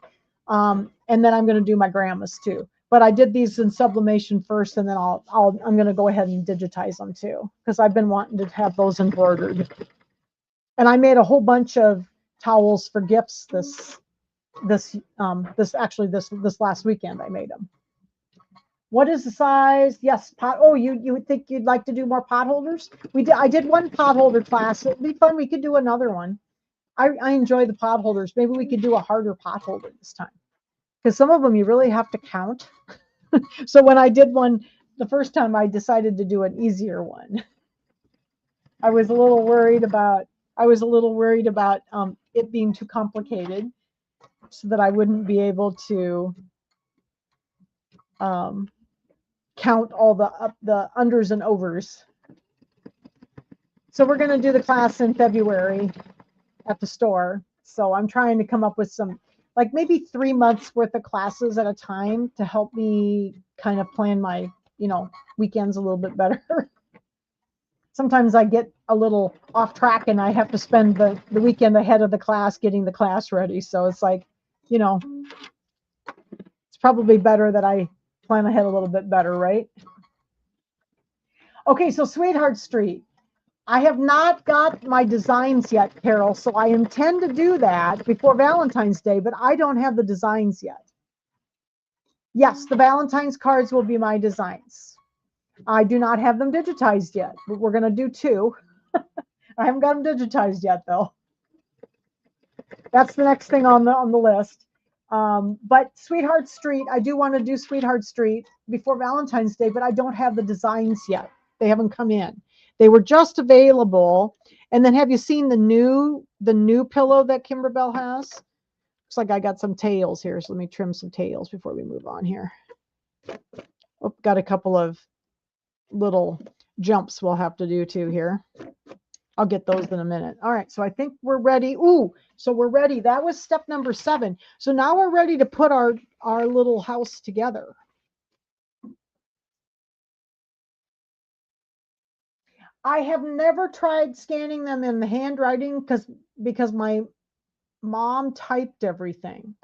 And then I'm going to do my grandma's too. But I did these in sublimation first, and then I'm going to go ahead and digitize them too, because I've been wanting to have those embroidered. And I made a whole bunch of towels for gifts this last weekend. I made them. What is the size? Yes, pot. Oh, you would think you'd like to do more pot holders? I did one pot holder class. It'd be fun. We could do another one. I enjoy the pot holders. Maybe we could do a harder pot holder this time, because some of them you really have to count. So when I did one first time I decided to do an easier one. I was a little worried about it being too complicated, so that I wouldn't be able to count all the unders and overs. So we're going to do the class in February at the store. So I'm trying to come up with some, like maybe 3 months worth of classes at a time to help me kind of plan my, weekends a little bit better. Sometimes I get a little off track and I have to spend the weekend ahead of the class getting the class ready. So it's like, it's probably better that I plan ahead a little bit better, right? Okay, so Sweetheart Street. I have not got my designs yet, Carol, so I intend to do that before Valentine's Day, but I don't have the designs yet. Yes, the Valentine's cards will be my designs. I do not have them digitized yet, but we're going to do 2. I haven't got them digitized yet, though. That's the next thing on the list. But Sweetheart Street, I do want to do Sweetheart Street before Valentine's Day, but I don't have the designs yet. They haven't come in. They were just available. And then have you seen the new pillow that Kimberbell has? Looks like I got some tails here, so let me trim some tails before we move on here. Oh, got a couple of little jumps we'll have to do too here. I'll get those in a minute. All right, so I think we're ready. Ooh, so we're ready. That was step number 7. So now we're ready to put our little house together. I have never tried scanning them in the handwriting because my mom typed everything.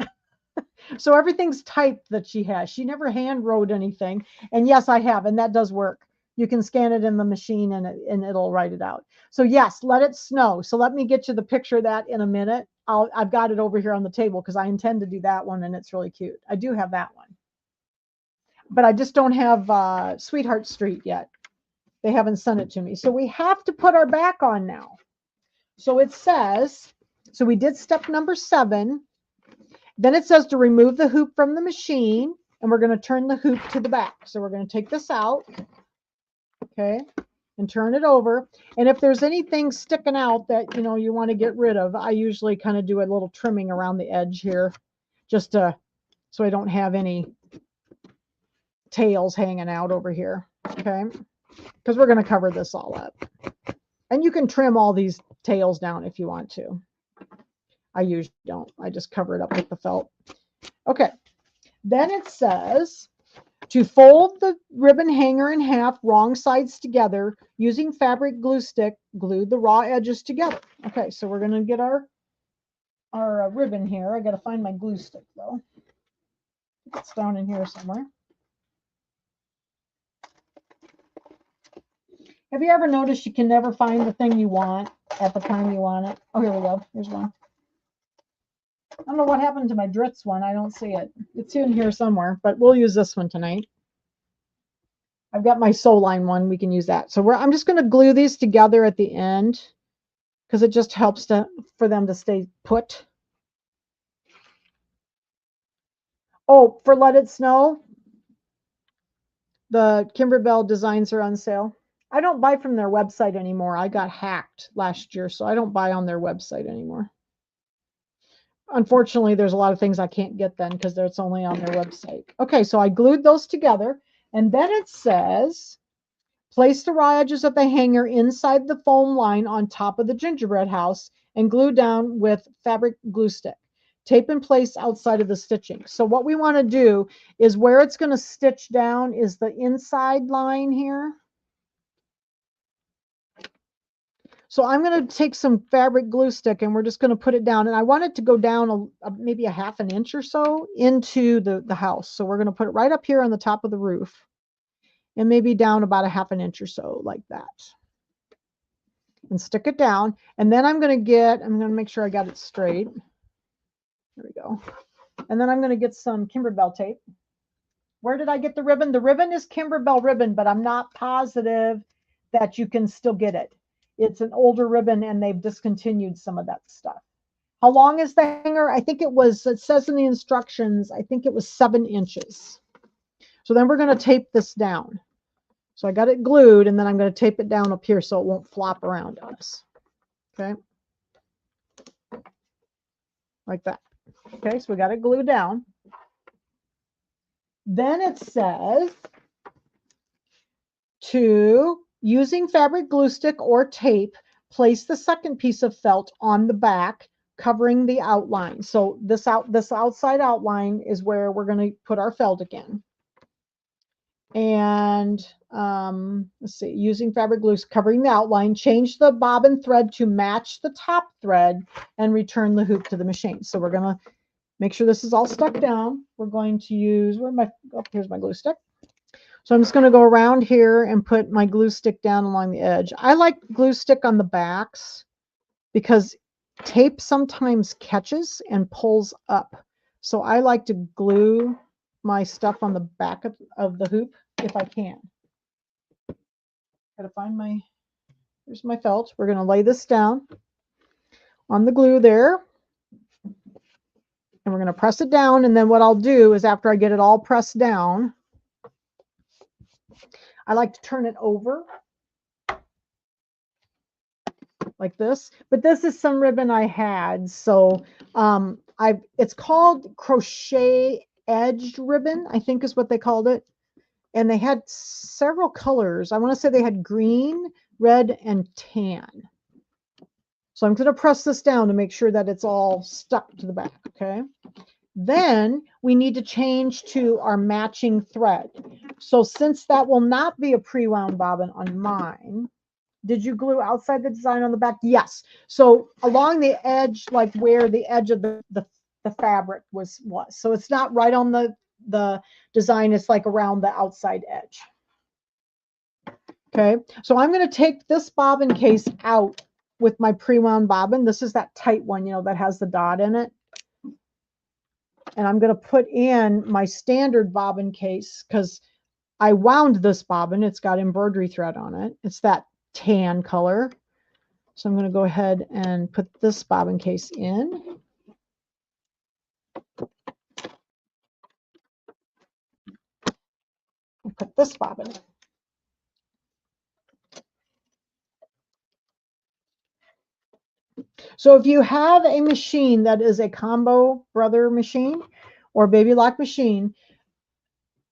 So everything's typed that she has. She never hand wrote anything. And yes, I have, and that does work. You can scan it in the machine and it'll write it out. So yes, let it snow. So let me get you the picture of that in a minute. I've got it over here on the table because I intend to do that one, and it's really cute. I do have that one. But I just don't have Sweetheart Street yet. They haven't sent it to me. So we have to put our back on now. So it says, so we did step number 7. Then it says to remove the hoop from the machine, and we're going to turn the hoop to the back. So we're going to take this out, okay, and turn it over. And if there's anything sticking out that, you want to get rid of, I usually kind of do a little trimming around the edge here, just so I don't have any tails hanging out over here, okay, because we're going to cover this all up. And you can trim all these tails down if you want to. I usually don't. I just cover it up with the felt. Okay. Then it says to fold the ribbon hanger in half, wrong sides together, using fabric glue stick, glue the raw edges together. Okay, so we're going to get our ribbon here. I got to find my glue stick, though. It's down in here somewhere. Have you ever noticed you can never find the thing you want at the time you want it? Oh, here we go. Here's one. I don't know what happened to my Dritz one. I don't see it. It's in here somewhere, but we'll use this one tonight. I've got my Soul Line one. We can use that. So I'm just going to glue these together at the end because it just helps for them to stay put. Oh, for Let It Snow, the Kimberbell designs are on sale. I don't buy from their website anymore. I got hacked last year, so I don't buy on their website anymore. Unfortunately, there's a lot of things I can't get then because it's only on their website. Okay, so I glued those together, and then it says, place the raw edges of the hanger inside the foam line on top of the gingerbread house and glue down with fabric glue stick. Tape in place outside of the stitching. So what we want to do is where it's going to stitch down is the inside line here. So I'm going to take some fabric glue stick and we're just going to put it down. And I want it to go down maybe a half an inch or so into the house. So we're going to put it right up here on the top of the roof and maybe down about a half an inch or so like that. And stick it down. And then I'm going to make sure I got it straight. There we go. And then I'm going to get some Kimberbell tape. Where did I get the ribbon? The ribbon is Kimberbell ribbon, but I'm not positive that you can still get it. It's an older ribbon and they've discontinued some of that stuff. How long is the hanger? I think it says in the instructions, I think it was 7 inches. So then we're going to tape this down. So I got it glued, and then I'm going to tape it down up here so it won't flop around on us. Okay. Like that. Okay, so we got it glued down. Then it says to, using fabric glue stick or tape, place the second piece of felt on the back, covering the outline. So this outside outline is where we're going to put our felt again. And let's see, using fabric glue covering the outline, change the bobbin thread to match the top thread and return the hoop to the machine. So we're going to make sure this is all stuck down. We're going to use, here's my glue stick. So I'm just going to go around here and put my glue stick down along the edge. I like glue stick on the backs because tape sometimes catches and pulls up. So I like to glue my stuff on the back of the hoop if I can. Gotta find here's my felt. We're going to lay this down on the glue there. And we're going to press it down. And then what I'll do is, after I get it all pressed down, I like to turn it over like this. But this is some ribbon I had. So it's called crochet edged ribbon, I think is what they called it. And they had several colors. I want to say they had green, red, and tan. So I'm going to press this down to make sure that it's all stuck to the back, okay? Then we need to change to our matching thread. So since that will not be a pre-wound bobbin on mine, did you glue outside the design on the back? Yes. So along the edge, like where the edge of the fabric was. So it's not right on the design, it's like around the outside edge. Okay, so I'm going to take this bobbin case out with my pre-wound bobbin. This is that tight one, you know, that has the dot in it. And I'm going to put in my standard bobbin case because I wound this bobbin. It's got embroidery thread on it. It's that tan color. So I'm going to go ahead and put this bobbin case in. And put this bobbin in. So if you have a machine that is a combo brother machine or baby lock machine,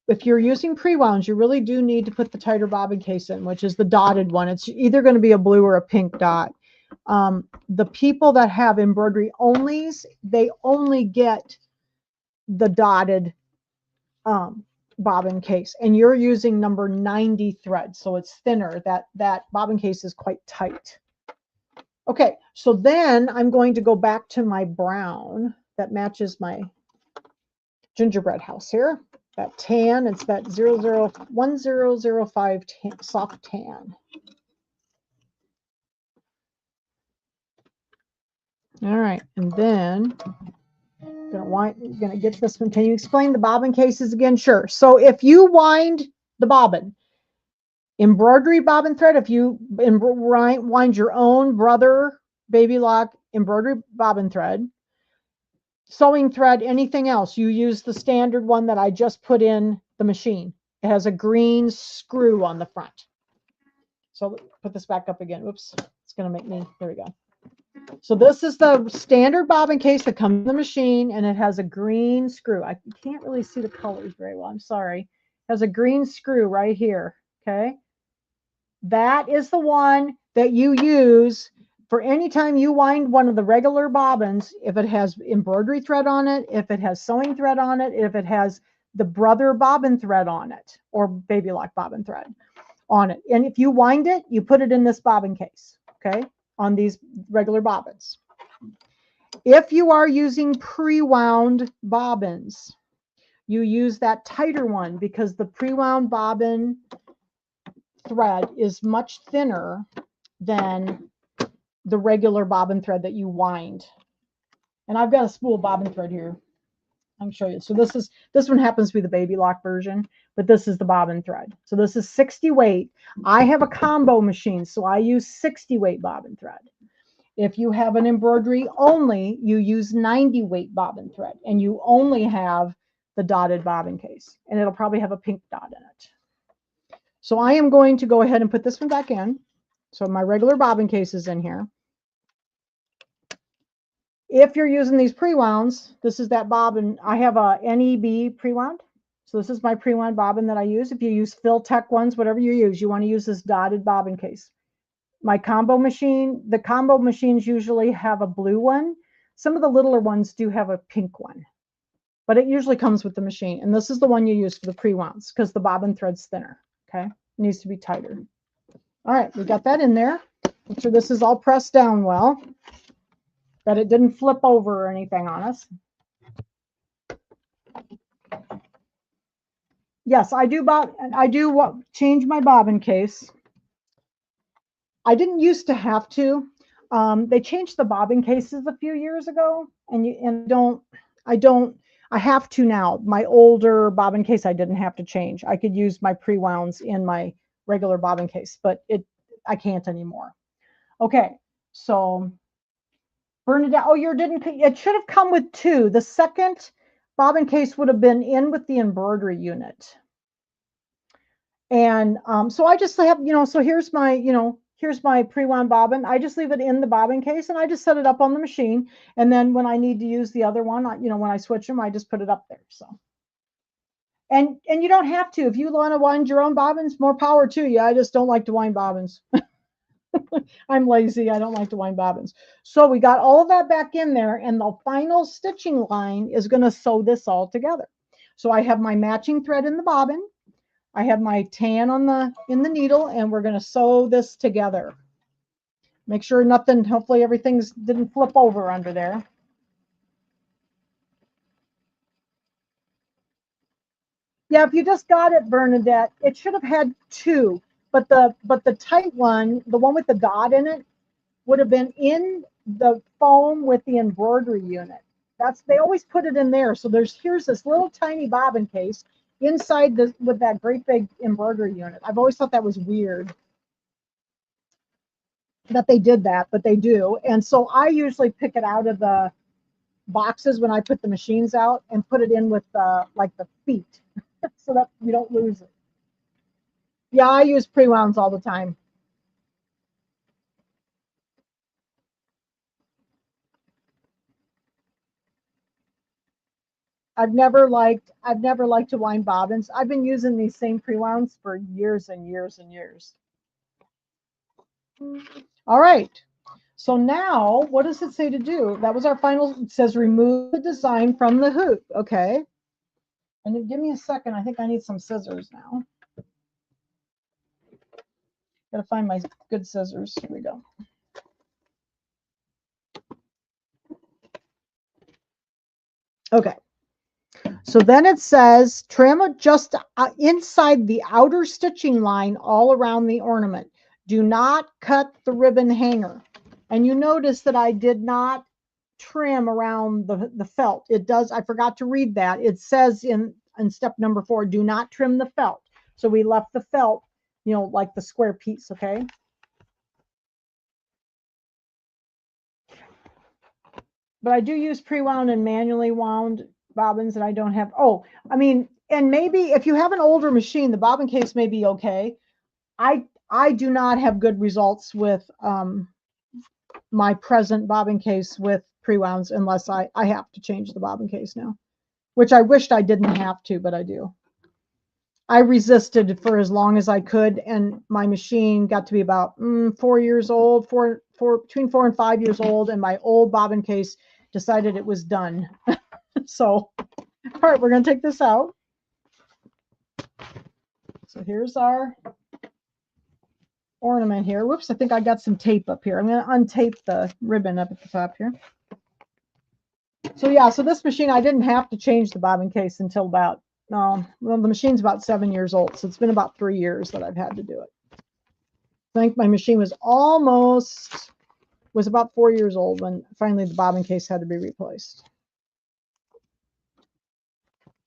if you're using pre-wounds, you really do need to put the tighter bobbin case in, which is the dotted one. It's either going to be a blue or a pink dot. The people that have embroidery onlys, they only get the dotted bobbin case, and you're using number 90 thread, so it's thinner. That bobbin case is quite tight. Okay, so then I'm going to go back to my brown that matches my gingerbread house here. That tan, it's that 1005 tan, soft tan. All right, and then I'm gonna get this one. Can you explain the bobbin cases again? Sure. So if you wind the bobbin, embroidery bobbin thread, if you wind your own brother baby lock embroidery bobbin thread, sewing thread, anything else, you use the standard one that I just put in the machine. It has a green screw on the front. So put this back up again. Oops, it's going to make me, there we go. So this is the standard bobbin case that comes in the machine, and it has a green screw. I can't really see the colors very well. I'm sorry. It has a green screw right here. Okay. That is the one that you use for any time you wind one of the regular bobbins. If it has embroidery thread on it, if it has sewing thread on it, if it has the brother bobbin thread on it, or baby lock bobbin thread on it. And if you wind it, you put it in this bobbin case, okay, on these regular bobbins. If you are using pre-wound bobbins, you use that tighter one because the pre-wound bobbin thread is much thinner than the regular bobbin thread that you wind. And I've got a spool bobbin thread here. I can show you. So this one happens to be the baby lock version, but this is the bobbin thread. So this is 60 weight. I have a combo machine, so I use 60 weight bobbin thread. If you have an embroidery only, you use 90 weight bobbin thread, and you only have the dotted bobbin case, and it'll probably have a pink dot in it. So I am going to go ahead and put this one back in. So my regular bobbin case is in here. If you're using these pre-wounds, this is that bobbin. I have a NEB pre-wound. So this is my pre-wound bobbin that I use. If you use Phil-Tech ones, whatever you use, you want to use this dotted bobbin case. My combo machine, the combo machines usually have a blue one. Some of the littler ones do have a pink one, but it usually comes with the machine. And this is the one you use for the pre-wounds because the bobbin thread's thinner. Okay, it needs to be tighter. All right, we got that in there. Make sure this is all pressed down well, that it didn't flip over or anything on us. Yes, I do change my bobbin case. I didn't used to have to. They changed the bobbin cases a few years ago, I have to now. My older bobbin case, I didn't have to change. I could use my pre-wounds in my regular bobbin case, but I can't anymore. Okay, so Bernadette, oh, it should have come with two. The second bobbin case would have been in with the embroidery unit. And so I just have, so here's my pre-wound bobbin. I just leave it in the bobbin case and I just set it up on the machine. And then when I need to use the other one, when I switch them, I just put it up there. So, and you don't have to. If you want to wind your own bobbins, more power to you. I just don't like to wind bobbins. I'm lazy. I don't like to wind bobbins. So we got all of that back in there, and the final stitching line is going to sew this all together. So I have my matching thread in the bobbin. I have my tan in the needle, and we're going to sew this together. Make sure hopefully everything didn't flip over under there. Yeah, if you just got it, Bernadette, it should have had two, but the tight one, the one with the dot in it, would have been in the foam with the embroidery unit. They always put it in there. So here's this little tiny bobbin case inside with that great big embroidery unit. I've always thought that was weird that they did that, but they do. And so I usually pick it out of the boxes when I put the machines out and put it in with like the feet so that we don't lose it. Yeah, I use pre-wounds all the time. I've never liked to wind bobbins. I've been using these same pre-wounds for years and years and years. All right. So now, what does it say to do? That was our final. It says remove the design from the hoop. Okay. And give me a second. I think I need some scissors now. Gotta find my good scissors. Here we go. Okay. So then it says trim just inside the outer stitching line all around the ornament. Do not cut the ribbon hanger. And you notice that I did not trim around the felt. It does, I forgot to read that. It says in step number 4, do not trim the felt. So we left the felt, like the square piece, okay? But I do use pre-wound and manually wound bobbins, and I don't have, and maybe if you have an older machine, the bobbin case may be okay. I do not have good results with my present bobbin case with pre-wounds unless I have to change the bobbin case now, which I wished I didn't have to, but I do. I resisted for as long as I could, and my machine got to be about 4 years old, between 4 and 5 years old, and my old bobbin case decided it was done. So, all right, we're going to take this out. So here's our ornament here. Whoops, I think I got some tape up here. I'm going to untape the ribbon up at the top here. So yeah, so this machine, I didn't have to change the bobbin case until about, the machine's about 7 years old. So it's been about 3 years that I've had to do it. I think my machine was about 4 years old when finally the bobbin case had to be replaced.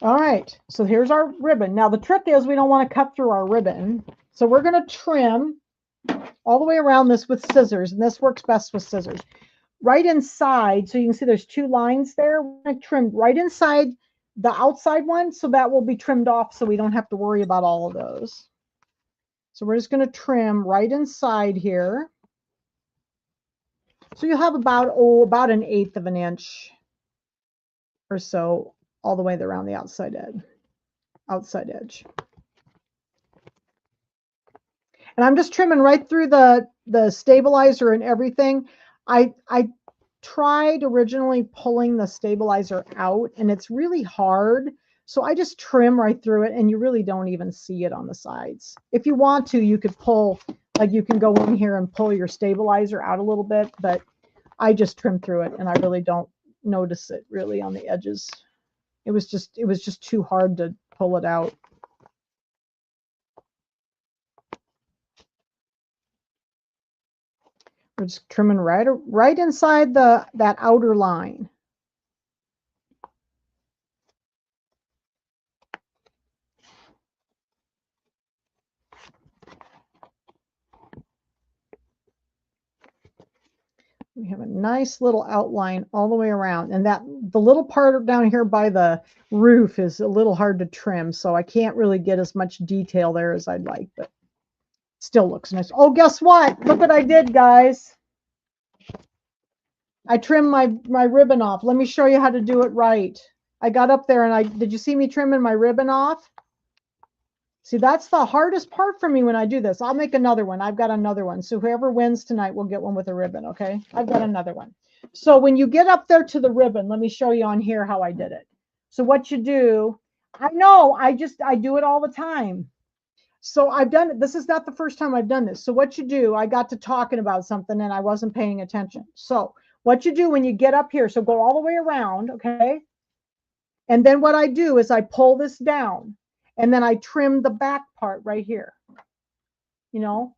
All right, so here's our ribbon. Now the trick is we don't want to cut through our ribbon. So we're going to trim all the way around this with scissors, and this works best with scissors. Right inside, so you can see there's 2 lines there. We're going to trim right inside the outside one, so that will be trimmed off so we don't have to worry about all of those. So we're just going to trim right inside here. So you'll have about an 1/8 of an inch or so all the way around the outside edge. And I'm just trimming right through the stabilizer and everything. I tried originally pulling the stabilizer out, and it's really hard. So I just trim right through it, and you really don't even see it on the sides. If you want to, you could pull, like you can go in here and pull your stabilizer out a little bit, but I just trim through it, and I really don't notice it really on the edges. It was just too hard to pull it out. We're just trimming right inside that outer line. We have a nice little outline all the way around, and the little part down here by the roof is a little hard to trim, so I can't really get as much detail there as I'd like, but still looks nice. Oh, guess what? Look what I did, guys. I trimmed my ribbon off. Let me show you how to do it right. I got up there and did you see me trimming my ribbon off? See, that's the hardest part for me when I do this. I'll make another one. I've got another one. So whoever wins tonight will get one with a ribbon, okay? I've got another one. So when you get up there to the ribbon, let me show you on here how I did it. So what you do, I know, I do it all the time. So I've done it. This is not the first time I've done this. So what you do, I got to talking about something and I wasn't paying attention. So what you do when you get up here, so go all the way around, okay? And then what I do is I pull this down and then I trim the back part right here. You know,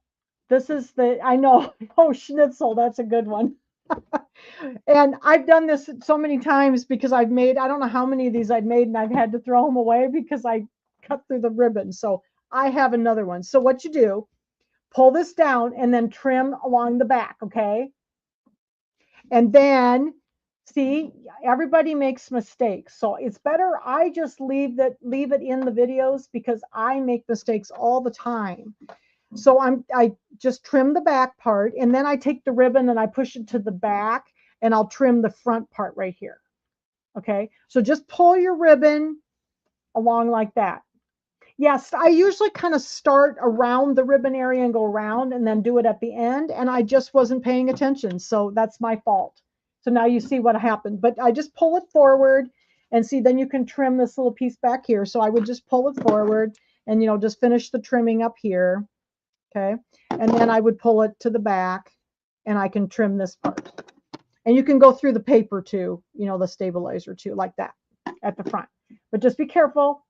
this is I know, oh, schnitzel, that's a good one. And I've done this so many times because I don't know how many of these I've made and I've had to throw them away because I cut through the ribbon. So I have another one. So what you do, pull this down and then trim along the back, okay? And then, see, everybody makes mistakes. So it's better I just leave it in the videos because I make mistakes all the time. So I just trim the back part and then I take the ribbon and I push it to the back and I'll trim the front part right here. Okay, so just pull your ribbon along like that. Yes, I usually kind of start around the ribbon area and go around and then do it at the end. And I just wasn't paying attention. So that's my fault. So now you see what happened. But I just pull it forward and see, then you can trim this little piece back here. So I would just pull it forward and, just finish the trimming up here. Okay. And then I would pull it to the back and I can trim this part. And you can go through the paper too, the stabilizer too, like that at the front. But just be careful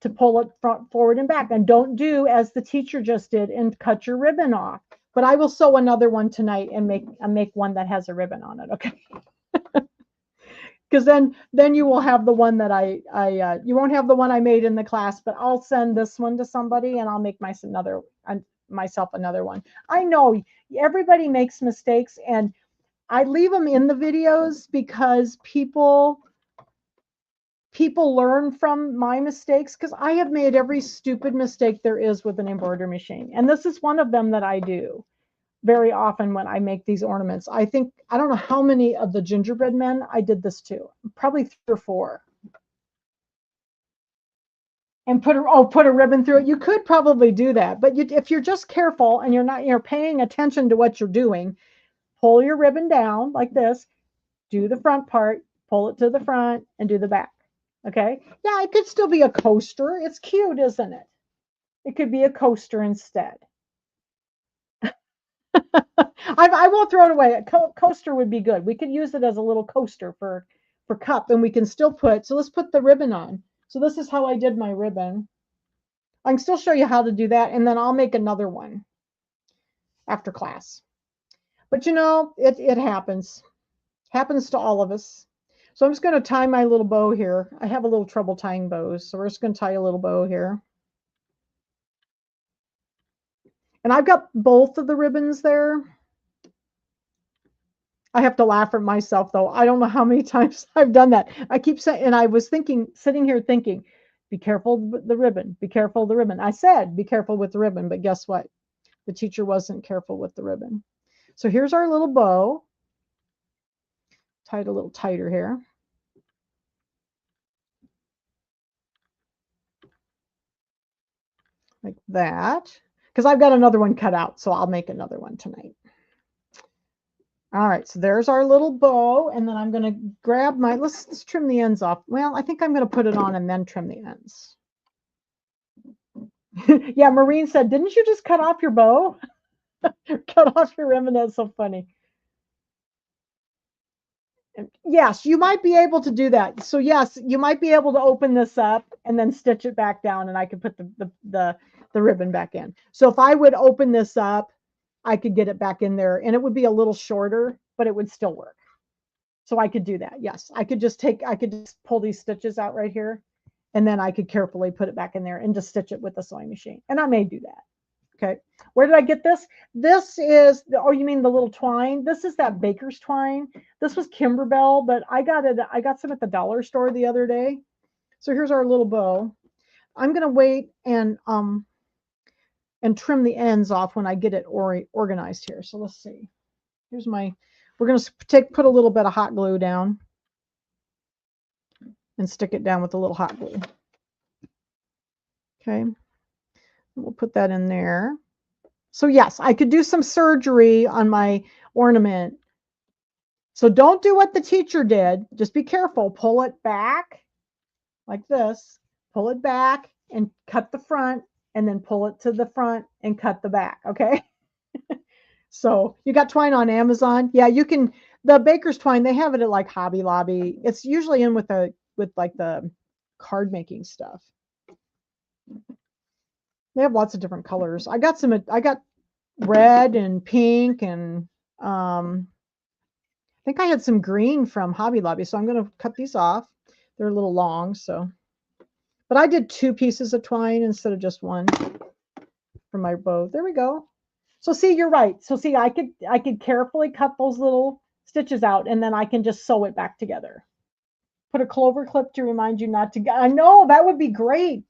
to pull it forward and back, and don't do as the teacher just did and cut your ribbon off. But I will sew another one tonight and make one that has a ribbon on it, okay? Because then you will have the one that you won't have the one I made in the class, but I'll send this one to somebody and I'll make myself another one. I know everybody makes mistakes, and I leave them in the videos because people learn from my mistakes, because I have made every stupid mistake there is with an embroidery machine. And this is one of them that I do very often when I make these ornaments. I don't know how many of the gingerbread men I did this to, probably 3 or 4. And put a ribbon through it. You could probably do that, but if you're just careful and you're paying attention to what you're doing, pull your ribbon down like this, do the front part, pull it to the front, and do the back. Okay. Yeah, it could still be a coaster. It's cute, isn't it? It could be a coaster instead. I won't throw it away. A coaster would be good. We could use it as a little coaster for cup, and we can still so let's put the ribbon on. So this is how I did my ribbon. I can still show you how to do that, and then I'll make another one after class. But it happens. Happens to all of us. So I'm just going to tie my little bow here. I have a little trouble tying bows, so we're just going to tie a little bow here. And I've got both of the ribbons there. I have to laugh at myself, though. I don't know how many times I've done that. I keep saying, and I was sitting here thinking, Be careful with the ribbon. Be careful with the ribbon. I said, be careful with the ribbon, but guess what? The teacher wasn't careful with the ribbon. So here's our little bow. Tie it a little tighter here. Like that. Because I've got another one cut out, so I'll make another one tonight. All right, so there's our little bow, and then I'm going to grab my, let's trim the ends off. Well, I think I'm going to put it on and then trim the ends. Yeah, Maureen said, didn't you just cut off your bow? Cut off your ribbon, that's so funny. Yes, you might be able to do that. So yes, you might be able to open this up and then stitch it back down, and I could put the ribbon back in. So if I would open this up, I could get it back in there, and it would be a little shorter, but it would still work. So I could do that. Yes, I could just pull these stitches out right here, and then I could carefully put it back in there and just stitch it with the sewing machine. And I may do that. Okay. Where did I get this? This is, oh, you mean the little twine? This is that baker's twine. This was Kimberbell, but I got some at the dollar store the other day. So here's our little bow. I'm going to wait and trim the ends off when I get it organized here. So let's see. Here's my, we're going to put a little bit of hot glue down and stick it down with a little hot glue. Okay. We'll put that in there. So yes, I could do some surgery on my ornament. So don't do what the teacher did. Just be careful. Pull it back like this. Pull it back and cut the front, and then pull it to the front and cut the back. Okay. So you got twine on Amazon. Yeah, you can, the baker's twine, they have it at like Hobby Lobby. It's usually in with like the card making stuff. They have lots of different colors. I got red and pink, and I think I had some green from Hobby Lobby. So I'm going to cut these off. They're a little long, so. But I did 2 pieces of twine instead of just 1 for my bow. There we go. So see, you're right. So see, I could carefully cut those little stitches out, and then I can just sew it back together. Put a clover clip to remind you not to. I know that would be great.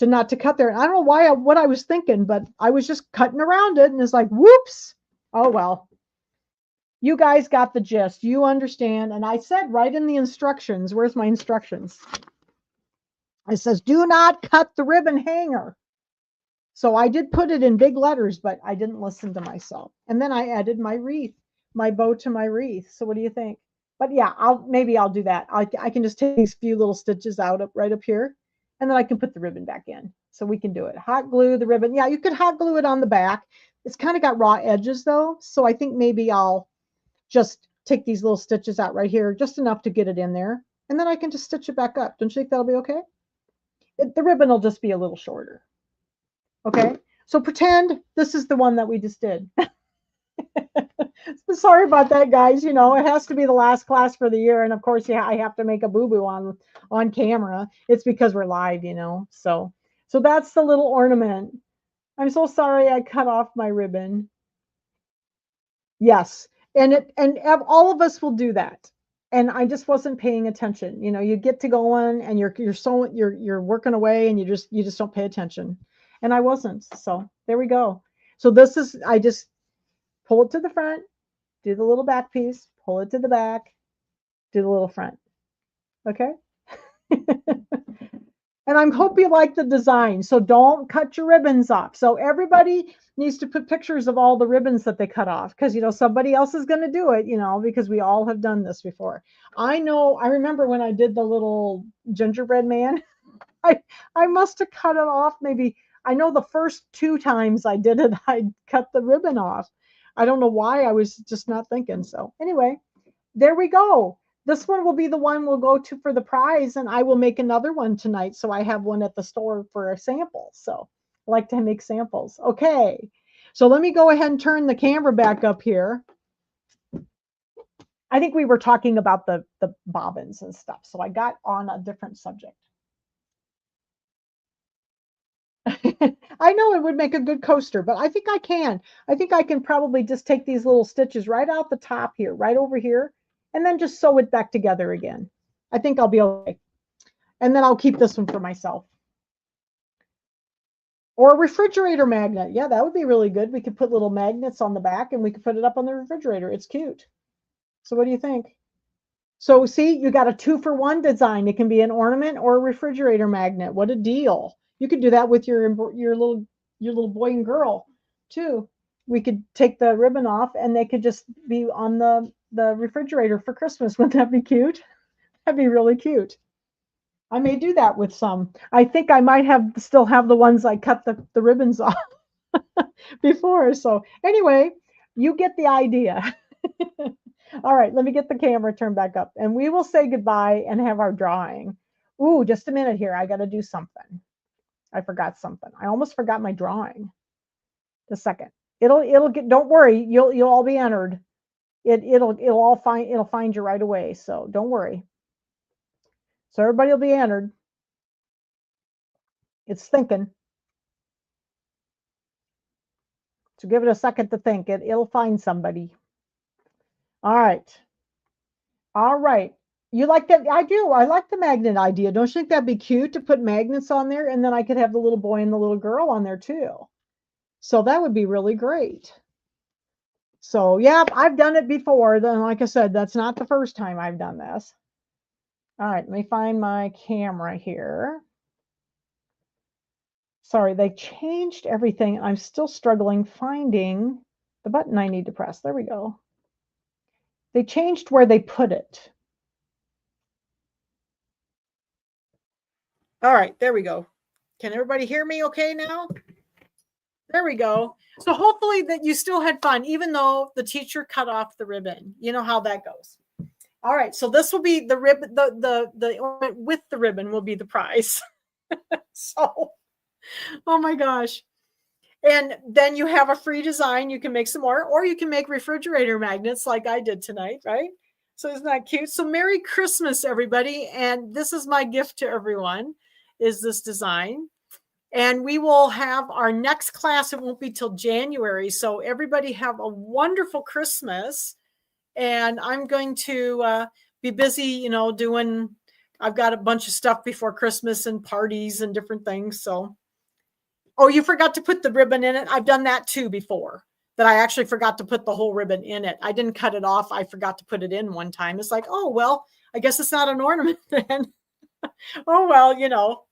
Not to cut there. And I don't know what I was thinking, but I was just cutting around it, and it's like, whoops. Oh, well, you guys got the gist. You understand. And I said right in the instructions, where's my instructions? It says, do not cut the ribbon hanger. So I did put it in big letters, but I didn't listen to myself. And then I added my wreath, my bow to my wreath. So what do you think? But yeah, maybe I'll do that. I can just take these few little stitches out right up here. And then I can put the ribbon back in. So we can do it. Hot glue the ribbon. Yeah, you could hot glue it on the back. It's kind of got raw edges though. So I think maybe I'll just take these little stitches out right here, just enough to get it in there. And then I can just stitch it back up. Don't you think that'll be okay? The ribbon will just be a little shorter. Okay. So pretend this is the one that we just did. Sorry about that, guys. You know, it has to be the last class for the year. And of course, yeah, I have to make a boo-boo on camera. It's because we're live, you know. So that's the little ornament. I'm so sorry I cut off my ribbon. Yes. And all of us will do that. And I just wasn't paying attention. You know, you get to going and you're working away, and you just don't pay attention. And I wasn't. So there we go. So this is, I just pull it to the front, do the little back piece, pull it to the back, do the little front. Okay. And I hope you like the design. So don't cut your ribbons off. So everybody needs to put pictures of all the ribbons that they cut off, because, you know, somebody else is going to do it, you know, because we all have done this before. I remember when I did the little gingerbread man, I must have cut it off. Maybe, I know the first 2 times I did it, I cut the ribbon off. I don't know why, I was just not thinking. So anyway, there we go. This one will be the one we'll go to for the prize, and I will make another one tonight. So I have one at the store for a sample. So I like to make samples. Okay. So let me go ahead and turn the camera back up here. I think we were talking about the bobbins and stuff. So I got on a different subject. I know it would make a good coaster, but I think I can. I think I can probably just take these little stitches right out the top here, right over here, and then just sew it back together again. I think I'll be okay. And then I'll keep this one for myself. Or a refrigerator magnet. Yeah, that would be really good. We could put little magnets on the back and we could put it up on the refrigerator. It's cute. So what do you think? So see, you got a 2-for-1 design. It can be an ornament or a refrigerator magnet. What a deal. You could do that with your little boy and girl too. We could take the ribbon off and they could just be on the refrigerator for Christmas. Wouldn't that be cute? That'd be really cute. I may do that with some. I think I might still have the ones I cut the ribbons off before. So anyway, you get the idea. All right, let me get the camera turned back up and we will say goodbye and have our drawing. Ooh, just a minute here. I got to do something. I forgot something. I almost forgot my drawing. The second. It'll get, don't worry, you'll all be entered. It'll find you right away. So don't worry. So everybody will be entered. It's thinking. So give it a second to think. It'll find somebody. All right. All right. You like that? I do. I like the magnet idea. Don't you think that'd be cute to put magnets on there? And then I could have the little boy and the little girl on there too. So that would be really great. So yeah, I've done it before. Then, like I said, that's not the first time I've done this. All right, let me find my camera here. Sorry, they changed everything. I'm still struggling finding the button I need to press. There we go. They changed where they put it. All right, there we go. Can everybody hear me okay now? There we go. So hopefully that you still had fun, even though the teacher cut off the ribbon. You know how that goes. All right, so this will be the ribbon, the ornament with the ribbon will be the prize. So, oh my gosh. And then you have a free design. You can make some more, or you can make refrigerator magnets like I did tonight, right? So isn't that cute? So Merry Christmas, everybody. And this is my gift to everyone, is this design. And we will have our next class. It won't be till January. So everybody have a wonderful Christmas. And I'm going to be busy, doing, I've got a bunch of stuff before Christmas and parties and different things. So, oh, you forgot to put the ribbon in it. I've done that too before, that I actually forgot to put the whole ribbon in it. I didn't cut it off. I forgot to put it in one time. It's like, oh, well, I guess it's not an ornament then. Oh, well,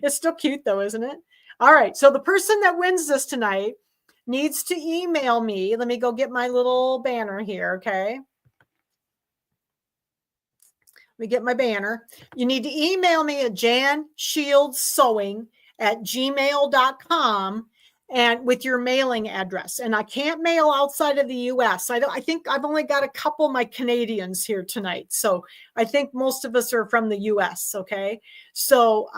it's still cute though, isn't it? All right. So the person that wins this tonight needs to email me. Let me go get my little banner here. Okay. Let me get my banner. You need to email me at janshieldsewing@gmail.com and with your mailing address. And I can't mail outside of the US. I think I've only got a couple of my Canadians here tonight. So I think most of us are from the US. Okay. So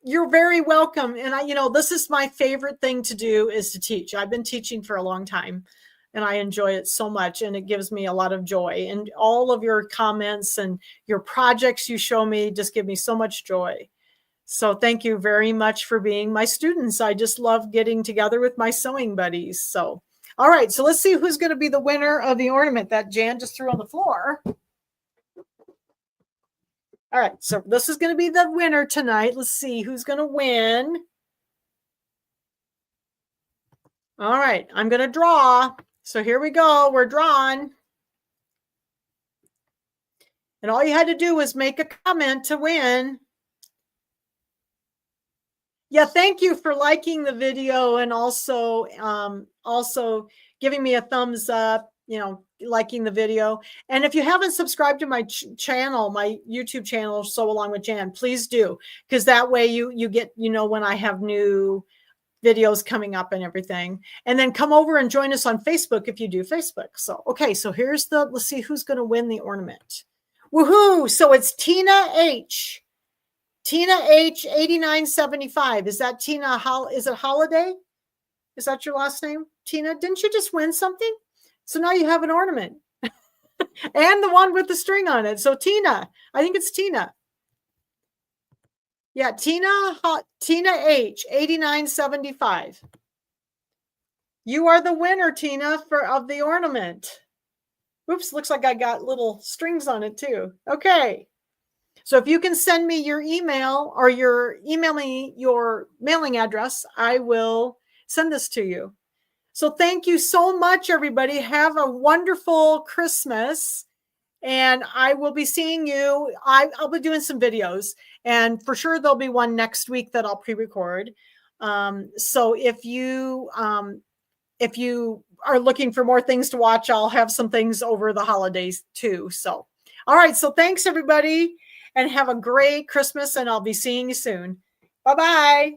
you're very welcome. And this is my favorite thing to do, is to teach. I've been teaching for a long time and I enjoy it so much. And it gives me a lot of joy, and all of your comments and your projects you show me just give me so much joy. So thank you very much for being my students. I just love getting together with my sewing buddies. So, all right. So let's see who's going to be the winner of the ornament that Jan just threw on the floor. All right. So this is going to be the winner tonight. Let's see who's going to win. All right. I'm going to draw. So here we go. We're drawn. And all you had to do was make a comment to win. Yeah, thank you for liking the video and also giving me a thumbs up, liking the video. And if you haven't subscribed to my channel, my YouTube channel, Sew Along with Jan, please do, because that way you get, when I have new videos coming up and everything. And then come over and join us on Facebook if you do Facebook. So, okay, so let's see who's going to win the ornament. Woohoo! So it's Tina H. Tina H 8975. Is that Tina? Is it Holiday? Is that your last name? Tina, didn't you just win something? So now you have an ornament and the one with the string on it. So Tina, I think it's Tina. Yeah, Tina H 8975. You are the winner, Tina, of the ornament. Oops, looks like I got little strings on it too. Okay. So if you can send me your email or email me your mailing address, I will send this to you. So thank you so much, everybody. Have a wonderful Christmas. And I will be seeing you. I'll be doing some videos, and for sure there'll be one next week that I'll pre-record. So if you are looking for more things to watch, I'll have some things over the holidays too. So, all right. So thanks everybody, and have a great Christmas, and I'll be seeing you soon. Bye-bye.